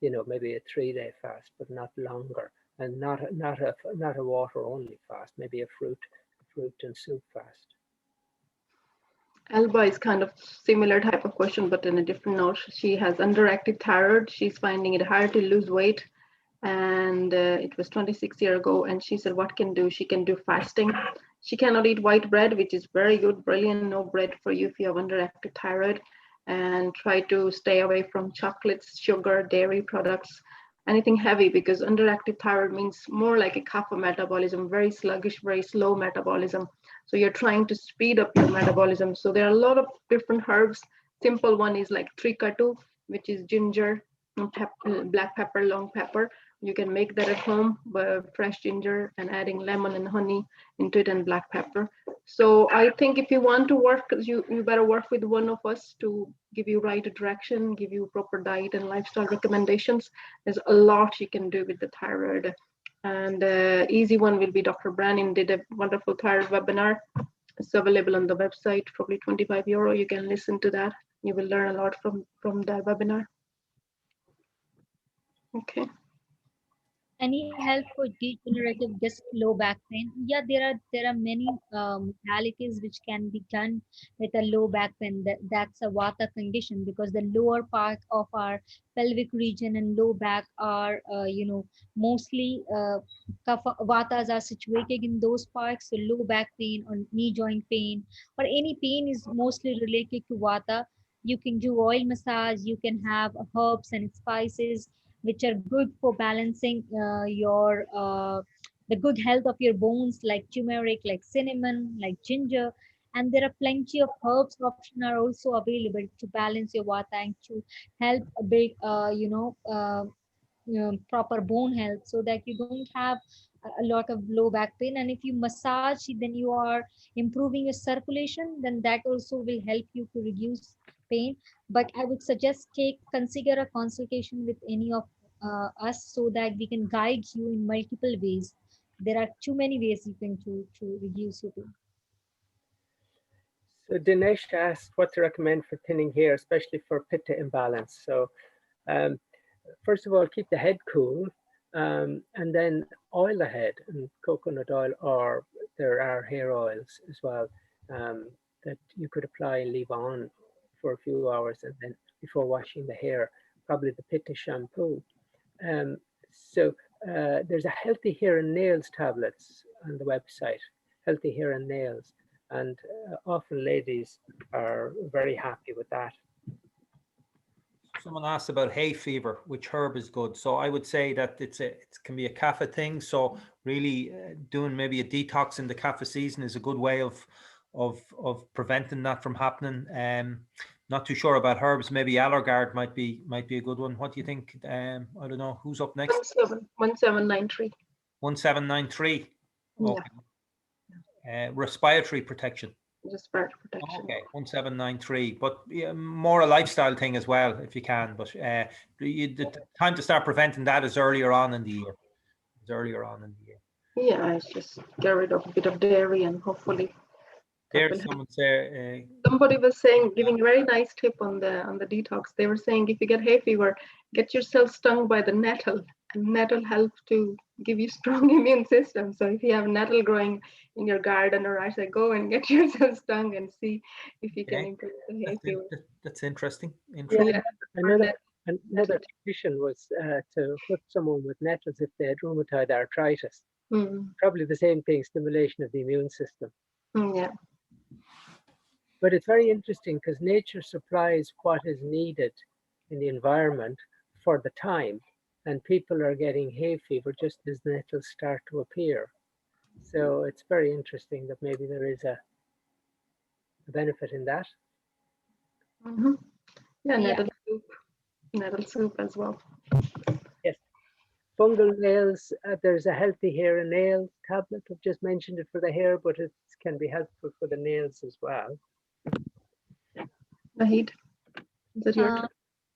maybe a 3-day fast, but not longer, and not a water only fast, maybe a fruit and soup fast. Alba is kind of similar type of question, but in a different note. She has underactive thyroid. She's finding it hard to lose weight, and it was 26 years ago. And she said, what can do? She can do fasting. She cannot eat white bread, which is very good, brilliant. No bread for you if you have underactive thyroid. And try to stay away from chocolates, sugar, dairy products, anything heavy, because underactive thyroid means more like a kapha metabolism, very sluggish, very slow metabolism. So you're trying to speed up your metabolism. So there are a lot of different herbs. Simple one is like trikatu, which is ginger, black pepper, long pepper. You can make that at home, fresh ginger, and adding lemon and honey into it and black pepper. So I think if you want to work, you better work with one of us to give you right direction, give you proper diet and lifestyle recommendations. There's a lot you can do with the thyroid. And easy one will be Dr. Brannin did a wonderful thyroid webinar. It's available on the website, probably €25. You can listen to that. You will learn a lot from that webinar. Okay. Any help for degenerative disc low back pain? Yeah, there are many modalities which can be done with a low back pain. That's a Vata condition, because the lower part of our pelvic region and low back are mostly Vatas are situated in those parts. So low back pain or knee joint pain or any pain is mostly related to Vata. You can do oil massage. You can have herbs and spices which are good for balancing the good health of your bones, like turmeric, like cinnamon, like ginger. And there are plenty of herbs options are also available to balance your Vata and to help build proper bone health, so that you don't have a lot of low back pain. And if you massage, then you are improving your circulation, then that also will help you to reduce pain. But I would suggest consider a consultation with any of us, so that we can guide you in multiple ways. There are too many ways you can to reduce your pain. So Dinesh asked what to recommend for thinning hair, especially for Pitta imbalance. So first of all, keep the head cool, and then oil the head, and coconut oil, or there are hair oils as well that you could apply and leave on for a few hours, and then before washing the hair, probably the Pitta shampoo. So there's a Healthy Hair and Nails tablets on the website, Healthy Hair and Nails, and often ladies are very happy with that. Someone asked about hay fever, which herb is good. So I would say that it can be a kapha thing. So really doing maybe a detox in the kapha season is a good way of preventing that from happening. Not too sure about herbs. Maybe Allergard might be a good one. What do you think? I don't know. Who's up next? 1793. 1793. Okay. Yeah. Respiratory protection. Respiratory protection. Okay, 1793. But more a lifestyle thing as well, if you can. But the time to start preventing that is earlier on in the year. Yeah, it's just get rid of a bit of dairy and hopefully There's someone there. Somebody was saying, giving a very nice tip on the detox. They were saying if you get hay fever, get yourself stung by the nettle, and nettle helps to give you strong immune system. So if you have nettle growing in your garden, or I say, go and get yourself stung and see if you can Okay. improve the hay fever. That's interesting. Yeah, Interesting. another tradition was to put someone with nettles if they had rheumatoid arthritis. Probably the same thing, stimulation of the immune system. Yeah. But it's very interesting because nature supplies what is needed in the environment for the time, and people are getting hay fever just as the nettles start to appear. So it's very interesting that maybe there is a benefit in that. Yeah, nettle soup as well. Yes. Fungal nails, there's a healthy hair and nail tablet. I've just mentioned it for the hair, but it can be helpful for the nails as well. Nahid, is that your turn?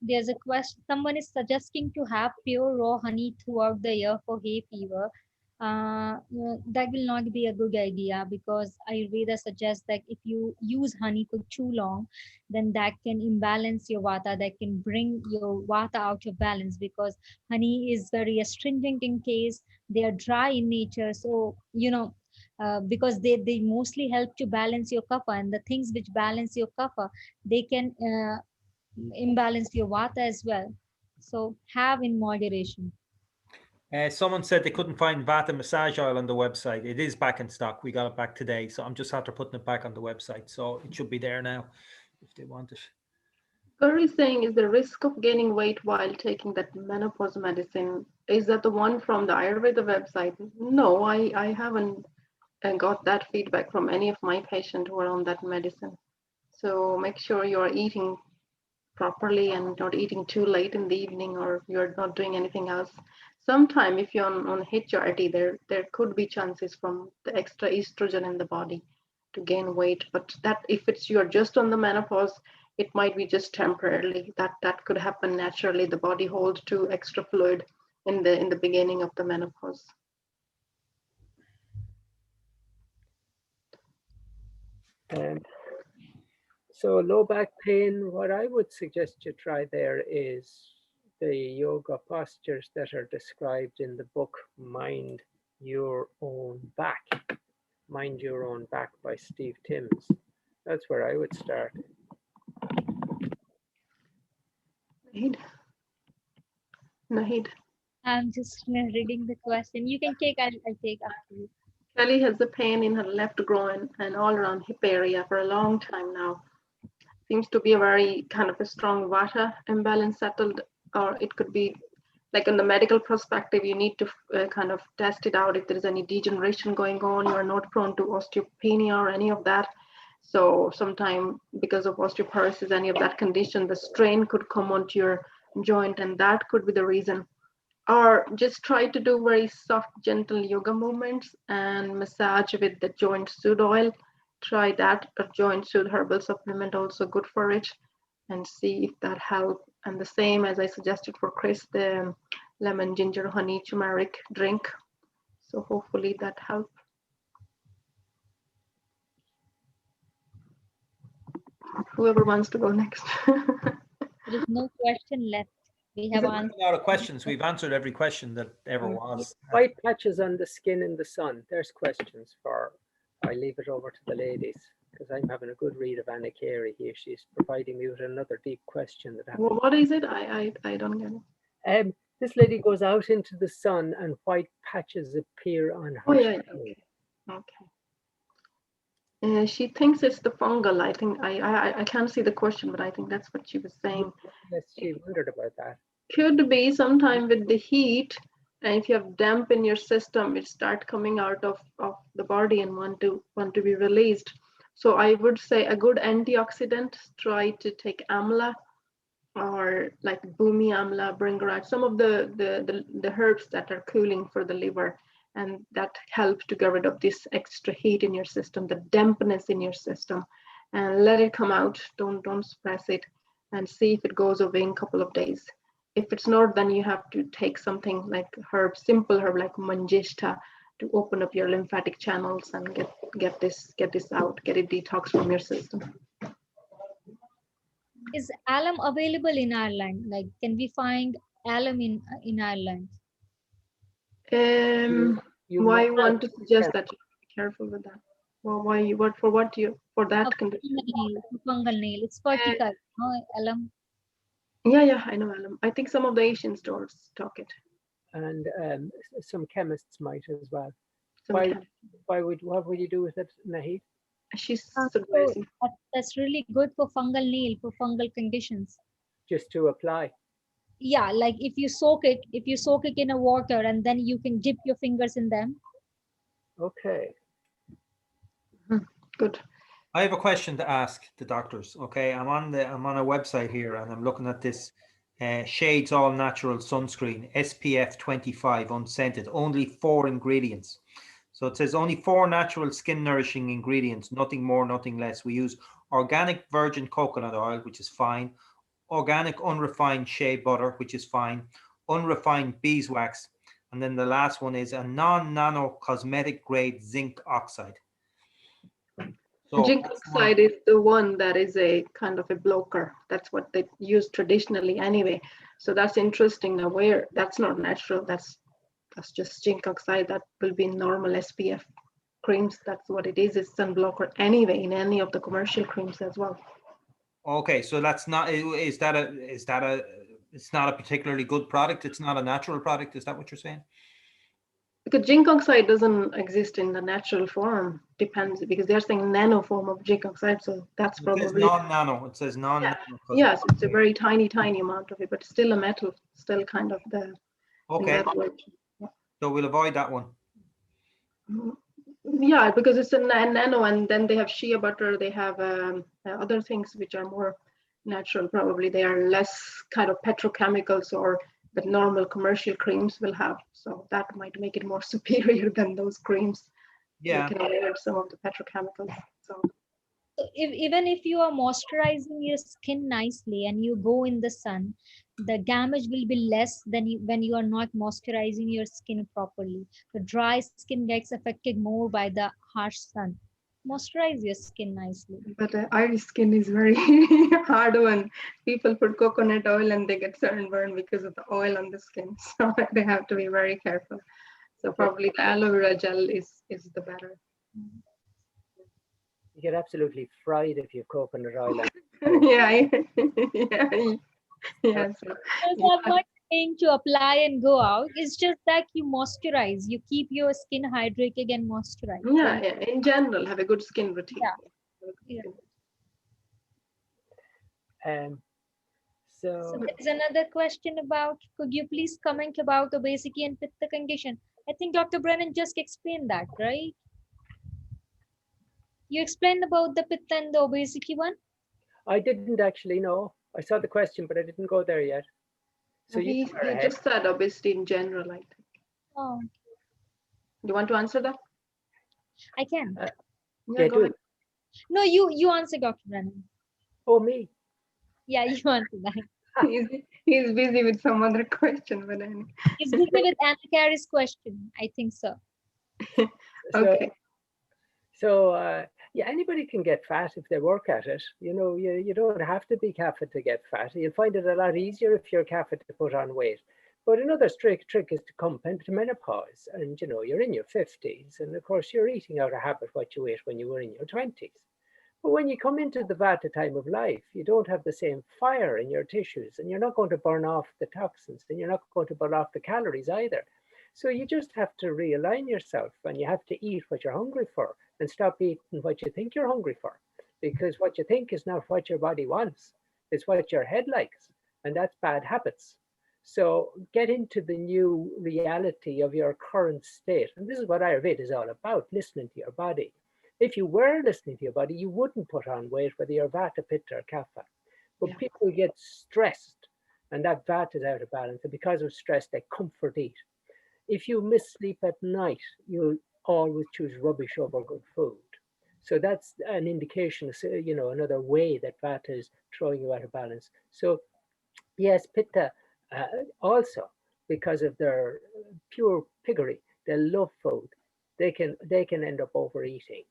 There's a question. Someone is suggesting to have pure raw honey throughout the year for hay fever. That will not be a good idea, because Ayurveda suggests that if you use honey for too long, then that can imbalance your vata, that can bring your vata out of balance, because honey is very astringent in case, they are dry in nature. So, because they mostly help to balance your kapha, and the things which balance your kapha, they can imbalance your vata as well. So have in moderation. Someone said they couldn't find Vata massage oil on the website. It is back in stock. We got it back today. So I'm just after putting it back on the website. So it should be there now if they want it. Gauri is saying, is the risk of gaining weight while taking that menopause medicine, is that the one from the Ayurveda website? No, I haven't got that feedback from any of my patients who are on that medicine. So make sure you are eating properly and not eating too late in the evening, or you're not doing anything else. Sometime if you're on HRT, there could be chances from the extra estrogen in the body to gain weight, but that if you're just on the menopause, it might be just temporarily. That could happen naturally. The body holds to extra fluid in the beginning of the menopause. So low back pain, what I would suggest you try there is the yoga postures that are described in the book Mind Your Own Back. Mind Your Own Back by Steve Timms. That's where I would start. Nahid. I'm just reading the question. You can take, I'll take after you. Kelly has a pain in her left groin and all around hip area for a long time now. Seems to be a very kind of a strong vata imbalance settled, or it could be like in the medical perspective, you need to kind of test it out if there is any degeneration going on. You are not prone to osteopenia or any of that. So sometime because of osteoporosis, any of that condition, the strain could come onto your joint, and that could be the reason. Or just try to do very soft, gentle yoga movements and massage with the joint soothe oil. Try that. A joint soothe herbal supplement also good for it, and see if that helps. And the same as I suggested for Chris, the lemon, ginger, honey, turmeric drink. So hopefully that helps. Whoever wants to go next. There is no question left. We have answered a lot of questions. We've answered every question that ever was. White patches on the skin in the sun. There's questions for. I leave it over to the ladies because I'm having a good read of Anna Carey here. She's providing me with another deep question. Well, what is it? I don't get it. This lady goes out into the sun and white patches appear on her skin. Okay. She thinks it's the fungal. I think I can't see the question, but I think that's what she was saying. Yes, she wondered about that. Could be sometime with the heat, and if you have damp in your system, it start coming out of the body and want to be released. So I would say a good antioxidant. Try to take amla, or like Bhumi amla, Bringaraj, some of the herbs that are cooling for the liver, and that helps to get rid of this extra heat in your system, the dampness in your system, and let it come out. Don't suppress it, and see if it goes away in a couple of days. If it's not, then you have to take something like simple herb like manjishta, to open up your lymphatic channels and get this out, get it detox from your system. Is alum available in Ireland? Like, can we find alum in Ireland? Why you want to suggest that you be careful with that? Well, why you for that condition? Fungal nail. It's vertical. No, alum. Yeah, I know alum. I think some of the Asian stores stock it. And some chemists might as well. Some kind What would you do with it, Naheed? She's So advising. that's really good for fungal nail, for fungal conditions. Just to apply. Yeah, like if you soak it in a water and then you can dip your fingers in them. Okay. Good. I have a question to ask the doctors. Okay, I'm on a website here and I'm looking at this Shades All Natural Sunscreen SPF 25 unscented, only 4 ingredients. So it says only 4 natural skin nourishing ingredients, nothing more, nothing less. We use organic virgin coconut oil, which is fine, organic unrefined shea butter, which is fine, unrefined beeswax, and then the last one is a non-nano cosmetic grade zinc oxide. So Zinc oxide is the one that is a kind of a blocker. That's what they use traditionally anyway. So that's interesting. Now, where that's not natural. That's just zinc oxide. That will be in normal SPF creams. That's what it is. It's sun blocker anyway in any of the commercial creams as well. Okay, so that's not. Is that a? It's not a particularly good product. It's not a natural product. Is that what you're saying? Because zinc oxide doesn't exist in the natural form, depends, because they're saying nano form of zinc oxide, so that's probably non-nano. It says non-nano. Yes, it's a very tiny amount of it, but still a metal, still kind of the okay. So we'll avoid that one. Yeah, because it's a nano, and then they have shea butter, they have other things which are more natural. Probably they are less kind of petrochemicals or that normal commercial creams will have. So that might make it more superior than those creams. Yeah. You can avoid some of the petrochemicals. So even if you are moisturizing your skin nicely and you go in the sun, the damage will be less than when you are not moisturizing your skin properly. The dry skin gets affected more by the harsh sun. Moisturize your skin nicely. But Irish skin is very hard one. People put coconut oil and they get sunburned because of the oil on the skin. So they have to be very careful. So probably the aloe vera gel is the better. You get absolutely fried if you have coconut oil. Yeah. So I'm not saying to apply and go out. It's just that you moisturize. You keep your skin hydrated and moisturized. Yeah. In general, have a good skin routine. Yeah. So there's another question about, could you please comment about obesity and pitta condition? I think Dr. Brennan just explained that, right? You explained about the pitta and the obesity one? I didn't actually know. I saw the question, but I didn't go there yet. So he just said obesity in general, I think. Oh. You want to answer that? I can. Yeah, go ahead. No, you answer, Dr. Brennan. Oh, me? Yeah, you answer that. He's busy with some other question, but anyway. He's busy with Anna Carey's question. I think so. Okay. So yeah, anybody can get fat if they work at it. You know, you don't have to be CAFA to get fat. You'll find it a lot easier if you're CAFA to put on weight. But another trick is to come into menopause, and you know, you're in your 50s, and of course you're eating out of habit what you ate when you were in your 20s. But when you come into the Vata time of life, you don't have the same fire in your tissues, and you're not going to burn off the toxins, and you're not going to burn off the calories either. So you just have to realign yourself, and you have to eat what you're hungry for and stop eating what you think you're hungry for, because what you think is not what your body wants. It's what your head likes, and that's bad habits. So get into the new reality of your current state. And this is what Ayurveda is all about, listening to your body. If you were listening to your body, you wouldn't put on weight, whether you're Vata, Pitta, or Kapha. But people get stressed, and that Vata is out of balance. And because of stress, they comfort eat. If you miss sleep at night, you'll always choose rubbish over good food. So that's an indication, you know, another way that Vata is throwing you out of balance. So yes, Pitta also, because of their pure piggery, they love food. they can end up overeating,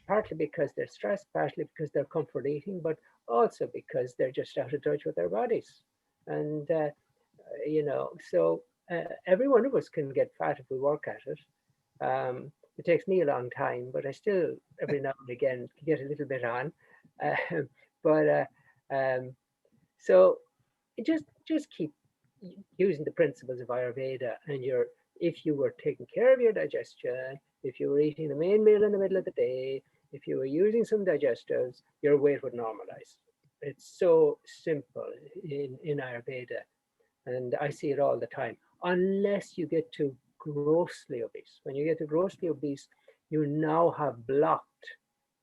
partly because they're stressed, partly because they're comfort eating, but also because they're just out of touch with their bodies. And so every one of us can get fat if we work at it. It takes me a long time, but I still every now and again get a little bit on. But so just keep using the principles of Ayurveda, and if you were taking care of your digestion, if you were eating the main meal in the middle of the day, if you were using some digestives, your weight would normalize. It's so simple in Ayurveda, and I see it all the time. Unless you get to grossly obese. When you get to grossly obese, you now have blocked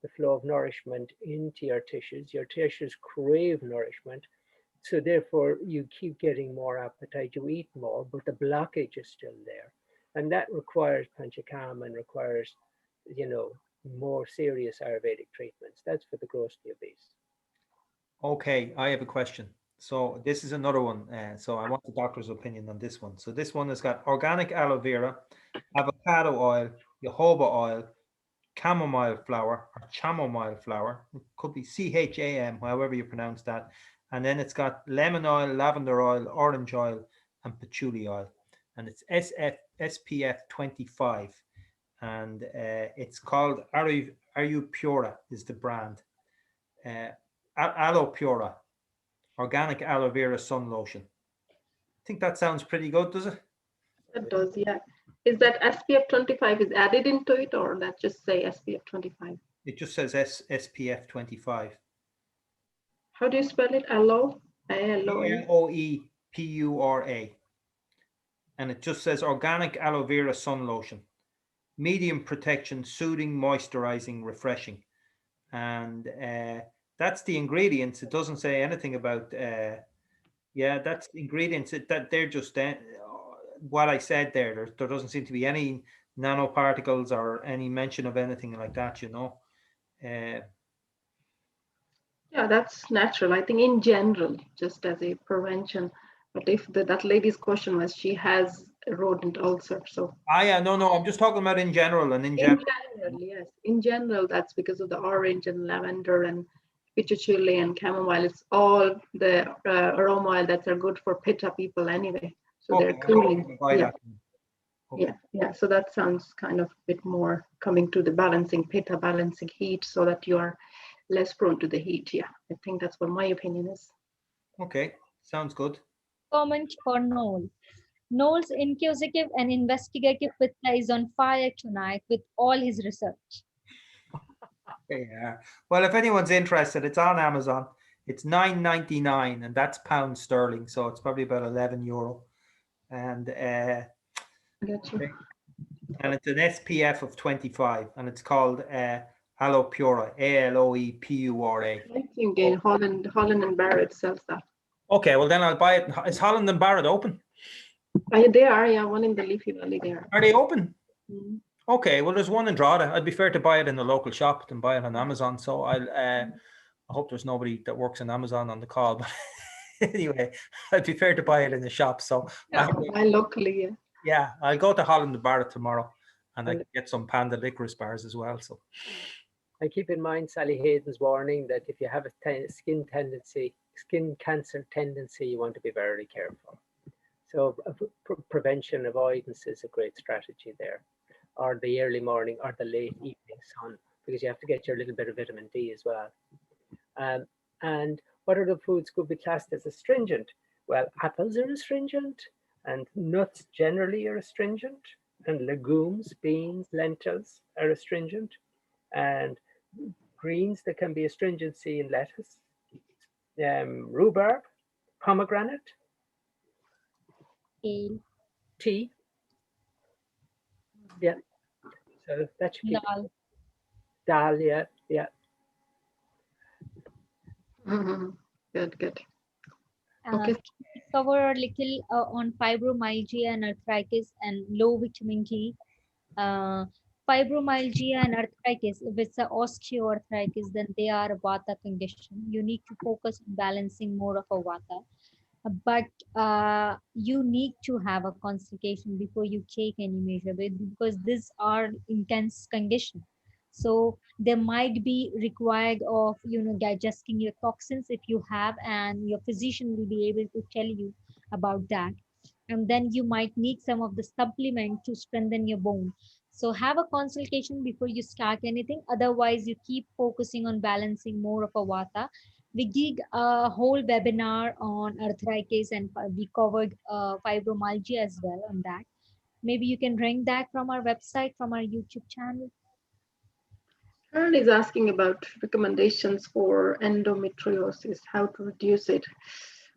the flow of nourishment into your tissues. Your tissues crave nourishment. So therefore, you keep getting more appetite, you eat more, but the blockage is still there. And that requires panchakarma and requires, more serious Ayurvedic treatments. That's for the grossly obese. Okay, I have a question. So this is another one. So I want the doctor's opinion on this one. So this one has got organic aloe vera, avocado oil, jojoba oil, chamomile flower or chamomile flower. It could be CHAM, however you pronounce that. And then it's got lemon oil, lavender oil, orange oil, and patchouli oil. And it's SPF 25. And it's called Aru Pura is the brand. Aloe Pura, organic aloe vera sun lotion. I think that sounds pretty good, does it? It does, yeah. Is that SPF 25 is added into it, or that just say SPF 25? It just says SPF 25. How do you spell it? Aloe? ALOEPURA. And it just says organic aloe vera sun lotion. Medium protection, soothing, moisturizing, refreshing. And that's the ingredients. It doesn't say anything about, that's the ingredients that they're just what I said there. There doesn't seem to be any nanoparticles or any mention of anything like that, Yeah, that's natural. I think in general, just as a prevention. But if that lady's question was, she has a rodent ulcer, so. No, I'm just talking about in general and in general, yes. In general, that's because of the orange and lavender and patchouli and chamomile. It's all the aroma oil that are good for pitta people anyway. So they're cooling. Yeah. So that sounds kind of a bit more coming to the balancing pitta, balancing heat, so that you are less prone to the heat. Yeah, I think that's what my opinion is. Okay, sounds good. Comment for Noel. Noel's inquisitive and investigative pitta is on fire tonight with all his research. Yeah. Well, if anyone's interested, it's on Amazon. It's $9.99, and that's pound sterling, so it's probably about €11. And Gotcha. and it's an SPF of 25, and it's called Aloe Pura, ALOEPURA. I think Holland and Barrett sells that. Okay, well then I'll buy it. Is Holland and Barrett open? They are, yeah. One in the Leafy Valley there. Are they open? Mm-hmm. Okay, well there's one in Drogheda. I'd be fair to buy it in the local shop than buy it on Amazon. So I hope there's nobody that works on Amazon on the call. But anyway, I'd be fair to buy it in the shop. So yeah, buy locally, yeah. Yeah, I'll go to Holland and Barrett tomorrow, and I can get some Panda licorice bars as well. So I keep in mind Sally Hayden's warning that if you have a skin cancer tendency, you want to be very careful. So prevention, avoidance is a great strategy there, or the early morning or the late evening sun, because you have to get your little bit of vitamin D as well. And what other foods could be classed as astringent? Well, apples are astringent, and nuts generally are astringent, and legumes, beans, lentils are astringent, and greens, there can be astringency in lettuce, rhubarb, pomegranate, tea. Yeah. So that should keep dal, yeah. Mm-hmm. Good. Okay. Cover a little on fibromyalgia and arthritis and low vitamin D. Fibromyalgia and arthritis, if it's an osteoarthritis, then they are a vata condition. You need to focus on balancing more of a vata. but you need to have a consultation before you take any measure, because these are intense conditions. So there might be required of digesting your toxins if you have, and your physician will be able to tell you about that. And then you might need some of the supplement to strengthen your bone. So have a consultation before you start anything. Otherwise, you keep focusing on balancing more of a vata. We did a whole webinar on arthritis, and we covered fibromyalgia as well on that. Maybe you can rank that from our website, from our YouTube channel. Karen is asking about recommendations for endometriosis, how to reduce it.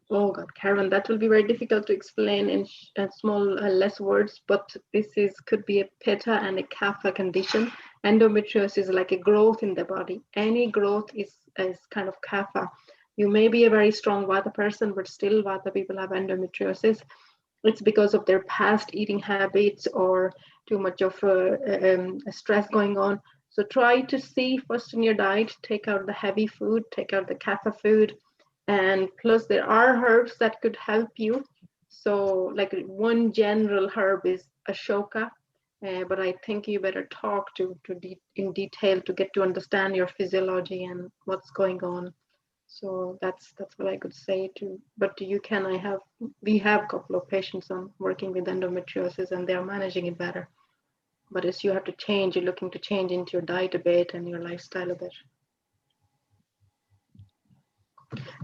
Oh God, Karen, that will be very difficult to explain in small, less words, but this could be a pitta and a kapha condition. Endometriosis is like a growth in the body. Any growth is kind of kapha. You may be a very strong vata person, but still vata people have endometriosis. It's because of their past eating habits or too much of stress going on. So try to see first in your diet, take out the heavy food, take out the kapha food, and plus there are herbs that could help you. So like one general herb is ashoka, but I think you better talk in detail to get to understand your physiology and what's going on. So that's what I could say to. But we have a couple of patients on working with endometriosis, and they're managing it better. But as you have to change, you're looking to change into your diet a bit and your lifestyle a bit.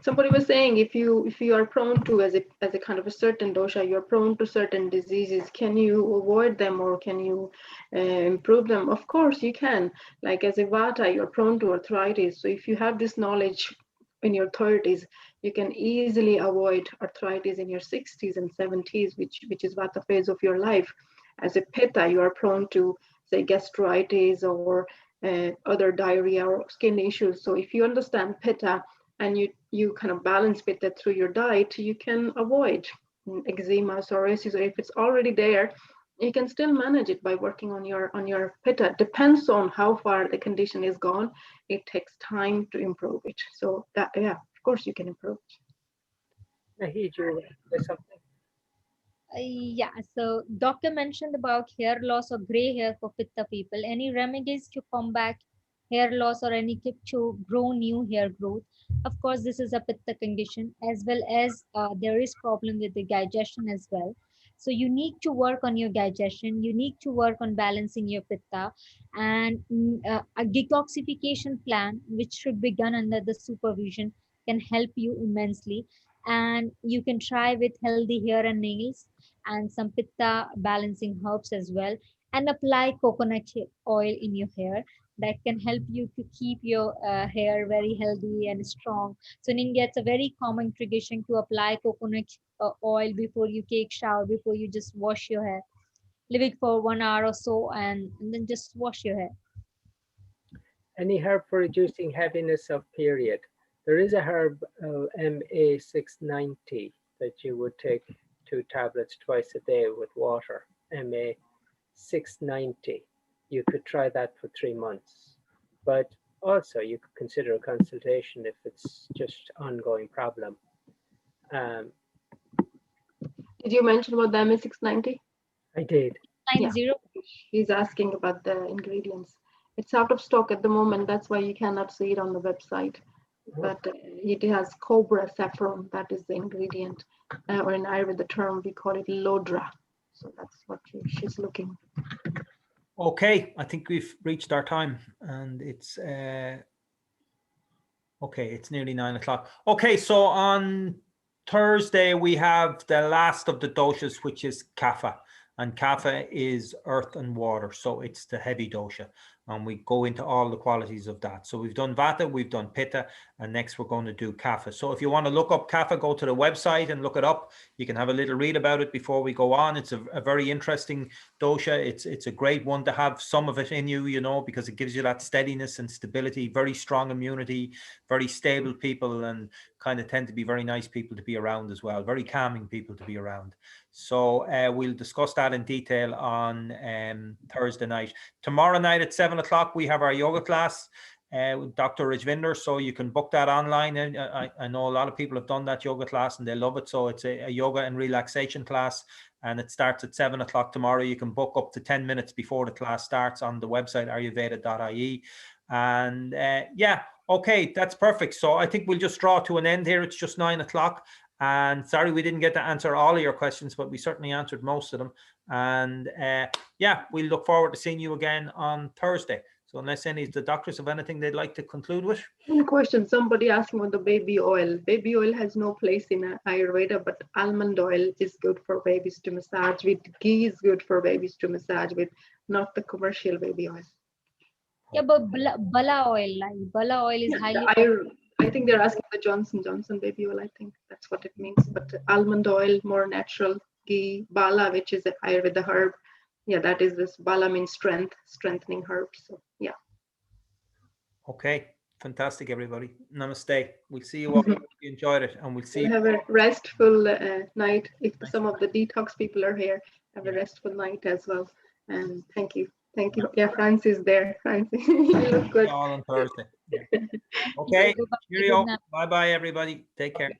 Somebody was saying if you are prone to, as a kind of a certain dosha, you're prone to certain diseases, can you avoid them or can you improve them? Of course you can. Like as a vata, you're prone to arthritis. So if you have this knowledge in your 30s, you can easily avoid arthritis in your 60s and 70s, which is vata phase of your life. As a pitta, you are prone to, say, gastritis or other diarrhea or skin issues. So if you understand pitta and you kind of balance pitta through your diet, you can avoid eczema, psoriasis, or if it's already there, you can still manage it by working on your pitta. Depends on how far the condition is gone. It takes time to improve it. So that, yeah, of course you can improve it. Nahid, you say something? Yeah, so doctor mentioned about hair loss or gray hair for pitta people. Any remedies to combat hair loss or any tip to grow new hair growth? Of course, this is a pitta condition, as well as there is problem with the digestion as well. So you need to work on your digestion. You need to work on balancing your pitta, and a detoxification plan, which should be done under the supervision, can help you immensely. And you can try with healthy hair and nails and some pitta balancing herbs as well, and apply coconut oil in your hair. That can help you to keep your hair very healthy and strong. So in India, it's a very common tradition to apply coconut oil before you take shower, before you just wash your hair. Leave it for 1 hour or so, and then just wash your hair. Any herb for reducing heaviness of period? There is a herb, MA690, that you would take 2 tablets twice a day with water. MA690. You could try that for 3 months. But also you could consider a consultation if it's just ongoing problem. Did you mention about the MA690? I did. 90. He's asking about the ingredients. It's out of stock at the moment. That's why you cannot see it on the website. But it has cobra saffron. That is the ingredient. Or in Ayurveda term, we call it lodra. So that's what she's looking. Okay, I think we've reached our time, and it's okay, it's nearly 9 o'clock. Okay, so on Thursday we have the last of the doshas, which is kapha, and kapha is earth and water, so it's the heavy dosha, and we go into all the qualities of that. So we've done vata, we've done pitta, and next we're going to do kapha. So if you want to look up kapha, go to the website and look it up. You can have a little read about it before we go on. It's a very interesting dosha. It's a great one to have some of it in you, you know, because it gives you that steadiness and stability, very strong immunity, very stable people, and kind of tend to be very nice people to be around as well, very calming people to be around. So we'll discuss that in detail on Thursday night. Tomorrow night at 7 o'clock, we have our yoga class. with Dr. Rajvinder, so you can book that online. And I know a lot of people have done that yoga class and they love it. So it's a yoga and relaxation class, and it starts at 7 o'clock tomorrow. You can book up to 10 minutes before the class starts on the website ayurveda.ie. And yeah, okay, that's perfect. So I think we'll just draw to an end here. It's just 9 o'clock. And sorry, we didn't get to answer all of your questions, but we certainly answered most of them. And yeah, we look forward to seeing you again on Thursday. So unless any of the doctors have anything they'd like to conclude with. One question, somebody asking about the baby oil. Baby oil has no place in Ayurveda, but almond oil is good for babies to massage with. Ghee is good for babies to massage with, not the commercial baby oil. Yeah, but bala oil, like bala oil is highly. I think they're asking the Johnson Johnson baby oil. I think that's what it means. But almond oil, more natural. Ghee, bala, which is a Ayurveda herb. Yeah, that is this. Bala means strength, strengthening herb. So yeah. Okay, fantastic, everybody. Namaste. We'll see you all. Hope you enjoyed it, and we'll see you. Have a restful night. If some of the detox people are here, have a restful night as well. And thank you. Thank you. Yeah, Francis is there. Francis, you look good. All on Thursday. Yeah. Okay, cheerio. Bye-bye, everybody. Take care.